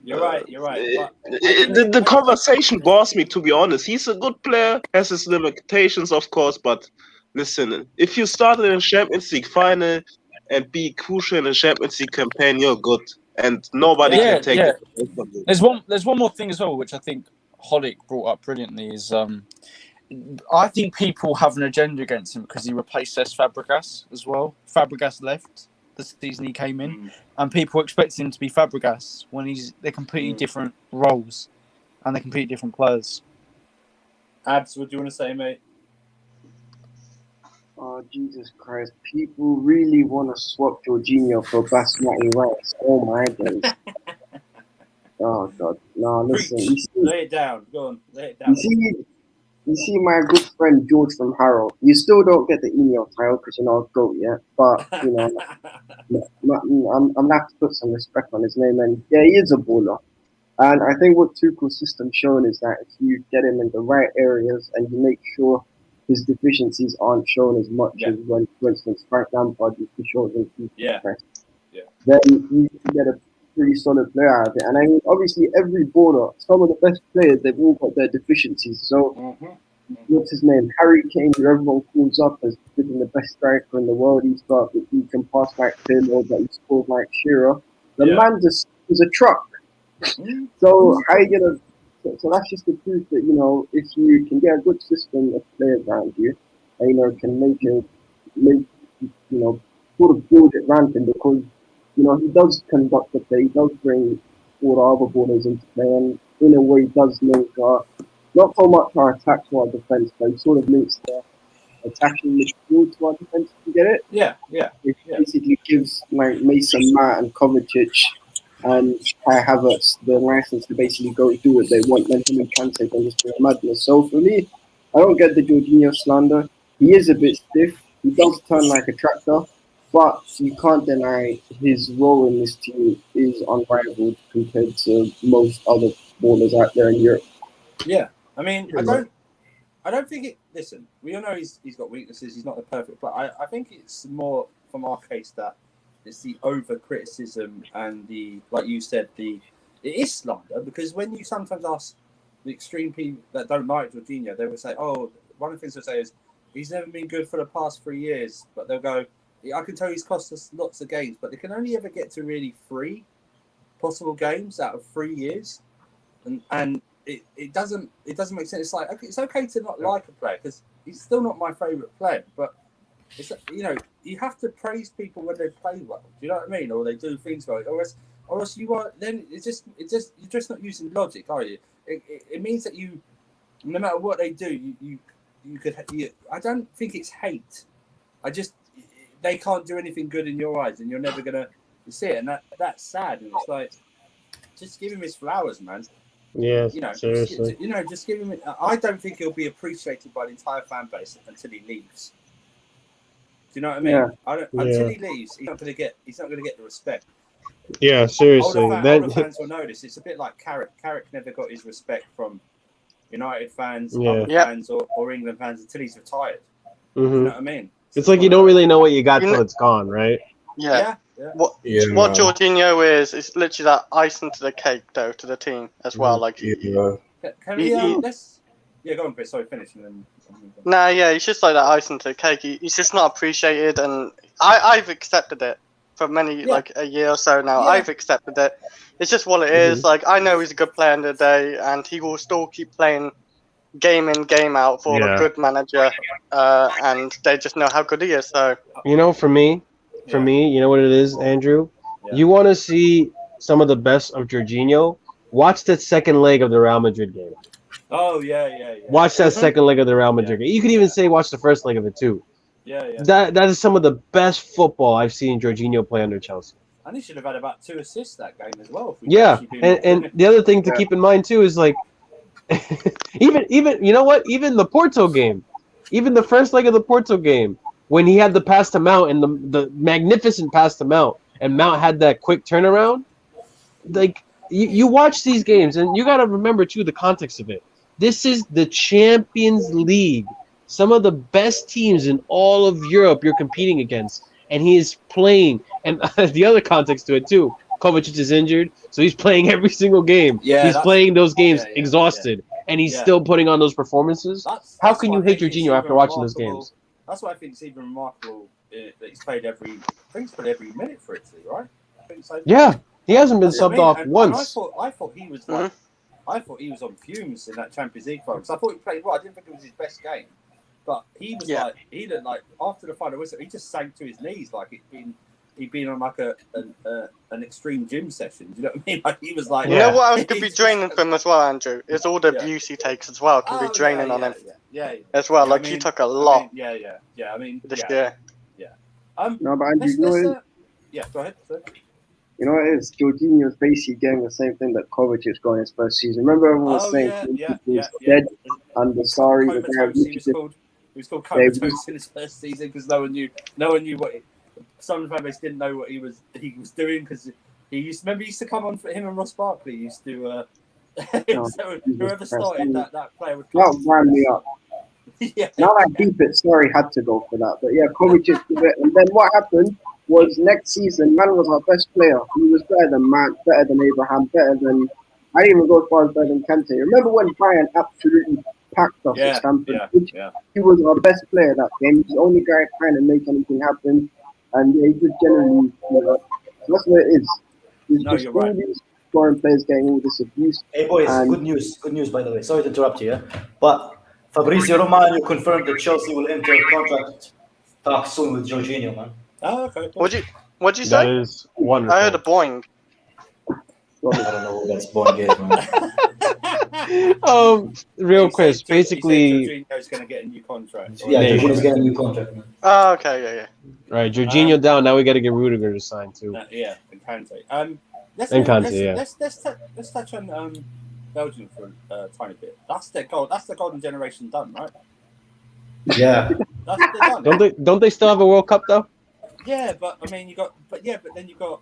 Speaker 1: you're right. But
Speaker 7: the conversation bores me, to be honest. He's a good player, has his limitations, of course. But listen, if you started in Champions League final and be crucial in a Champions League campaign, you're good, and nobody can take it away from you.
Speaker 4: There's one more thing as well, which I think Holic brought up brilliantly. Is I think people have an agenda against him because he replaced Cesc Fabregas as well. Fabregas left the season he came in, and people expect him to be Fabregas when they're completely different roles and they're completely different players.
Speaker 1: Abs, what do you want to say, mate?
Speaker 9: Oh, Jesus Christ. People really want to swap Jorginho for Basmati Rice. Oh, my days. Oh, God. No, listen. You see,
Speaker 1: lay it down. Go on. Lay it down.
Speaker 9: You see my good friend George from Harrow. You still don't get the email title because you're not a GOAT yet. But, you know, I'm going to have to put some respect on his name. And, yeah, he is a baller. And I think what Tuchel's system's shown is that if you get him in the right areas and you make sure his deficiencies aren't shown as much as when, for instance, Frank Lampard used to show them. Then you can get a pretty solid player out of it. And I mean, obviously, every baller, some of the best players, they've all got their deficiencies. So, what's his name? Harry Kane, who everyone calls up as being the best striker in the world. He can pass like Taylor, but he scores like Shearer. The man just is a truck. So, how you gonna? So that's just the proof that, you know, if you can get a good system of players around you, and, you know, can sort of build it around him, because, you know, he does conduct the play, he does bring all the other ballers into play, and in a way does link not so much our attack to our defence, but he sort of links the attacking midfield to our defence, if you get it? It basically gives, like, Mason Mount and Kovacic and Kai Havertz the license to basically go do what they want. Then him and Kante can just be a madness. So for me, I don't get the Jorginho slander. He is a bit stiff. He does turn like a tractor, but you can't deny his role in this team is unrivaled compared to most other ballers out there in Europe.
Speaker 1: Yeah, I mean, I don't think it. Listen, we all know he's got weaknesses. He's not the perfect player. I think it's more from our case that it's the over criticism and the, like you said, it is slander, because when you sometimes ask the extreme people that don't like Jorginho, they will say, oh, one of the things they'll say is he's never been good for the past 3 years, but they'll go, I can tell he's cost us lots of games, but they can only ever get to really 3 possible games out of 3 years, and it doesn't make sense. It's like, okay, it's okay to not like a player because he's still not my favourite player, but it's, you know, you have to praise people when they play well. Do you know what I mean? Or they do things well. Or else you are. Then you're just not using logic, are you? It means that you, no matter what they do, you could. I don't think it's hate. They can't do anything good in your eyes, and you're never gonna see it, and that's sad. And it's like, just give him his flowers, man.
Speaker 5: Yeah,
Speaker 1: you know,
Speaker 5: seriously.
Speaker 1: Just give him. I don't think he'll be appreciated by the entire fan base until he leaves. Do you know what I mean?
Speaker 9: Yeah.
Speaker 1: Until he leaves, he's not going to get the respect.
Speaker 5: Yeah, seriously.
Speaker 1: Older fans will know this. It's a bit like Carrick. Carrick never got his respect from United fans, other fans, or England fans until he's retired.
Speaker 5: Mm-hmm.
Speaker 1: You know what I mean?
Speaker 5: It's like you don't really know what you got till it's gone, right?
Speaker 8: Yeah. What Jorginho is literally that icing to the cake, though, to the team as well. Like,
Speaker 1: can we let's go on, Chris. Sorry, finish and then.
Speaker 8: He's just like that icing to the cake. He's just not appreciated, and I've accepted it for like a year or so now. I've accepted it. It's just what it is. Like, I know he's a good player in the day, and he will still keep playing game in, game out for a good manager, and they just know how good he is. So,
Speaker 5: you know, for me, you know what it is, Andrew? Yeah. You want to see some of the best of Jorginho? Watch that second leg of the Real Madrid game.
Speaker 1: Oh, yeah.
Speaker 5: Watch that second leg of the Real Madrid game. You could even say watch the first leg of it, too. That is some of the best football I've seen Jorginho play under Chelsea.
Speaker 1: And he should have had about 2 assists that game as well.
Speaker 5: Yeah, and the other thing to keep in mind too is like, even you know what? Even the Porto game, even the first leg of the Porto game, when he had the pass to Mount and the magnificent pass to Mount, and Mount had that quick turnaround. Like you watch these games, and you got to remember too the context of it. This is the Champions League, some of the best teams in all of Europe you're competing against. And he is playing, and the other context to it too. Kovacic is injured, so he's playing every single game. Yeah, he's playing those games exhausted, and he's still putting on those performances. How can you hate Jorginho after watching those games?
Speaker 1: That's why I think it's even remarkable that he's played every minute for Italy, right? I think so.
Speaker 5: Yeah, he hasn't been subbed off once.
Speaker 1: I thought he was like, I thought he was on fumes in that Champions League final. So I thought he played well. I didn't think it was his best game. But he was he didn't like after the final whistle, he just sank to his knees like he'd been on like an extreme gym session. Do you know what I mean? Like he was like,
Speaker 8: you know what else could be draining from as well, Andrew? Is all the abuse he takes as well can be draining on him. As well, like he took a lot.
Speaker 1: I mean,
Speaker 8: this year.
Speaker 9: No, but Andrew, you know
Speaker 1: go ahead. Sir.
Speaker 9: You know what it is? Jorginho's basically getting the same thing that Kovacic got in his first season. Remember everyone was saying he was dead under Sarri.
Speaker 1: He was called Comatose in his first season because no one knew what. Some of the fan base didn't know what he was doing because he used to come on for him and Ross Barkley used to. So whoever started that player would.
Speaker 9: That wound me up. Now I keep it. Sorry, had to go for that, but yeah, Kovacic did it. And then what happened was next season, Man was our best player. He was better than Mount, better than Abraham, better than. I didn't even go as far as better than Kante. Remember when Bayern absolutely packed us at Stamford? He was our best player that game. He's the only guy trying to make anything happen. And he just generally, so that's what it is. He's just all these foreign players getting all this abuse.
Speaker 2: Hey boys, good news by the way. Sorry to interrupt you, but Fabrizio Romano confirmed that Chelsea will enter contract talks soon with Jorginho, man.
Speaker 1: Oh, okay.
Speaker 8: What'd you say?
Speaker 5: That is wonderful.
Speaker 8: I heard a boing.
Speaker 2: I don't know who that's boing
Speaker 5: is, man. Real quick, basically.
Speaker 1: Jorginho's going to get a new contract.
Speaker 2: Yeah, Jorginho's getting a new contract, man.
Speaker 8: Oh, okay, yeah.
Speaker 5: Right, Jorginho down. Now we got to get Rudiger to sign too.
Speaker 1: And Kante. Let's touch on Belgium for a tiny bit. That's the golden generation done, right?
Speaker 2: Yeah.
Speaker 1: That's done.
Speaker 5: Don't they still have a World Cup though?
Speaker 1: Yeah, but I mean, but then you got.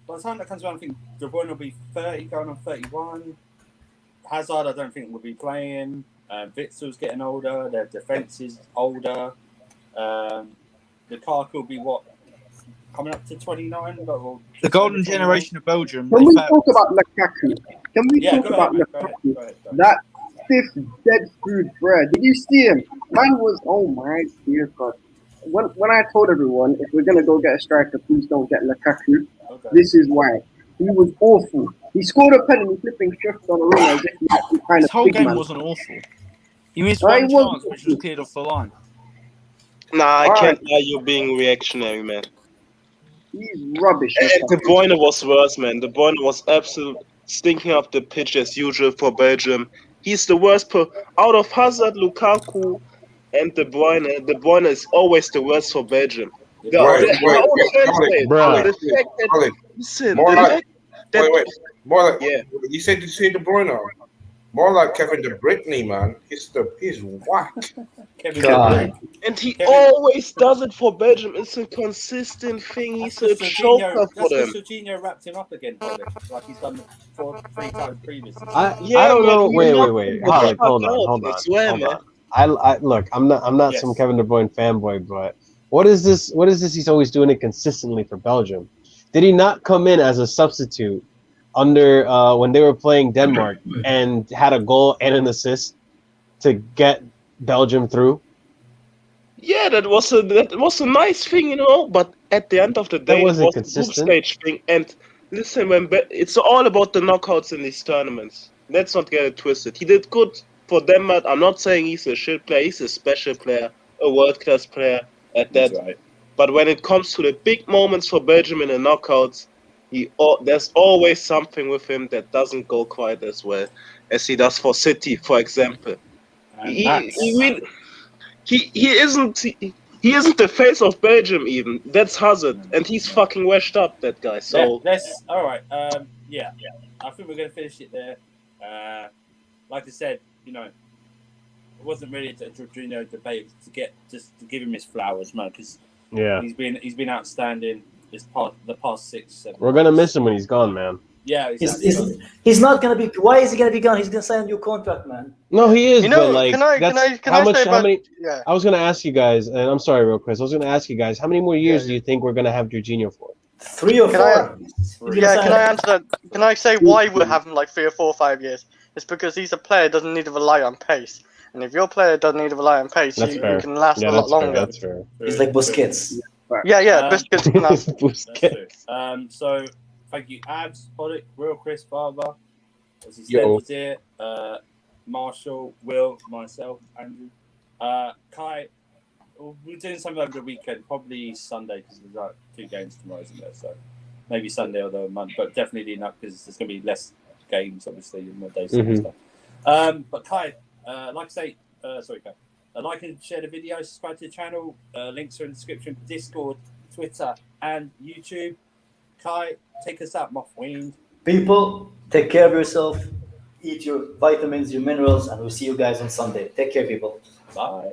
Speaker 1: By the time that comes around, I think De Bruyne will be 30, going on 31. Hazard, I don't think will be playing. Witzel's getting older. Their defense is older. Lukaku will be coming up to 29.
Speaker 4: The golden generation of Belgium.
Speaker 9: Can we talk about Lukaku? That fifth dead food bread. Did you see him? Mine was, oh my dear God. When I told everyone, if we're going to go get a striker, please don't get Lukaku. Okay. This is why. He was awful. He scored a penalty, flipping shift on a ring.
Speaker 4: His whole game wasn't awful. He missed one chance, which was cleared off the line.
Speaker 7: Nah, I can't lie, you're being reactionary, man.
Speaker 9: He's rubbish.
Speaker 7: De Bruyne was worse, man. De Bruyne was absolutely stinking up the pitch as usual for Belgium. He's the worst out of Hazard, Lukaku, and De Bruyne. De Bruyne is always the worst for Belgium.
Speaker 6: You said De Bruyne. More like Kevin De Bruyne, man. He's whack.
Speaker 7: And he always does it for Belgium. It's a consistent thing. He's a choker for them.
Speaker 1: Jorginho wrapped him up again, like he's done 3 times previously.
Speaker 5: I don't know. Wait. Hold on. I look. I'm not some Kevin De Bruyne fanboy, but what is this? He's always doing it consistently for Belgium. Did he not come in as a substitute under when they were playing Denmark and had a goal and an assist to get Belgium through?
Speaker 7: Yeah, that was a nice thing, But at the end of the day,
Speaker 5: it wasn't
Speaker 7: a
Speaker 5: consistent.
Speaker 7: Group stage thing. And listen, it's all about the knockouts in these tournaments. Let's not get it twisted. He did good for Denmark. I'm not saying he's a shit player. He's a special player, a world-class player at that. Right. But when it comes to the big moments for Belgium in the knockouts, there's always something with him that doesn't go quite as well as he does for City, for example. He isn't. He isn't the face of Belgium even. That's Hazard, and he's fucking washed up, that guy. So
Speaker 1: let's all right. Yeah, I think we're gonna finish it there. Like I said, you know, it wasn't really a Jorginho debate to give him his flowers, man, because he's been outstanding the past 6-7
Speaker 5: We're gonna miss him when he's gone, man.
Speaker 1: Yeah, exactly.
Speaker 2: He's not gonna be. Why is he gonna be gone? He's gonna sign a new contract, man.
Speaker 5: No, he is.
Speaker 8: You know,
Speaker 5: but like,
Speaker 8: can I say
Speaker 5: how
Speaker 8: about,
Speaker 5: many?
Speaker 8: yeah.
Speaker 5: I was gonna ask you guys, and I'm sorry, real quick. I was gonna ask you guys, how many more years do you think we're gonna have Jorginho for?
Speaker 2: 3 or 4.
Speaker 8: Yeah, can I answer that? Can I say why we're having like 3 or 4 or 5 years? It's because he's a player that doesn't need to rely on pace. And if your player doesn't need to rely on pace, you can last a lot longer.
Speaker 5: That's fair.
Speaker 2: He's like Busquets.
Speaker 8: Yeah, Busquets can last.
Speaker 5: Busquets.
Speaker 1: So, thank you, Abs, Pollock, Real Chris Barber, as he said, was here, Marshall, Will, myself, Andrew, Kai. We're doing something over the weekend, probably Sunday, because there's like 2 games tomorrow, isn't there? So maybe Sunday or the month, but definitely enough because there's going to be less games, obviously, in more days and stuff. But Kai, like I say, sorry, Kai, like and share the video, subscribe to the channel. Links are in the description. Discord, Twitter, and YouTube. Kai, take us out, my friend.
Speaker 2: People, take care of yourself. Eat your vitamins, your minerals, and we'll see you guys on Sunday. Take care, people.
Speaker 1: Bye.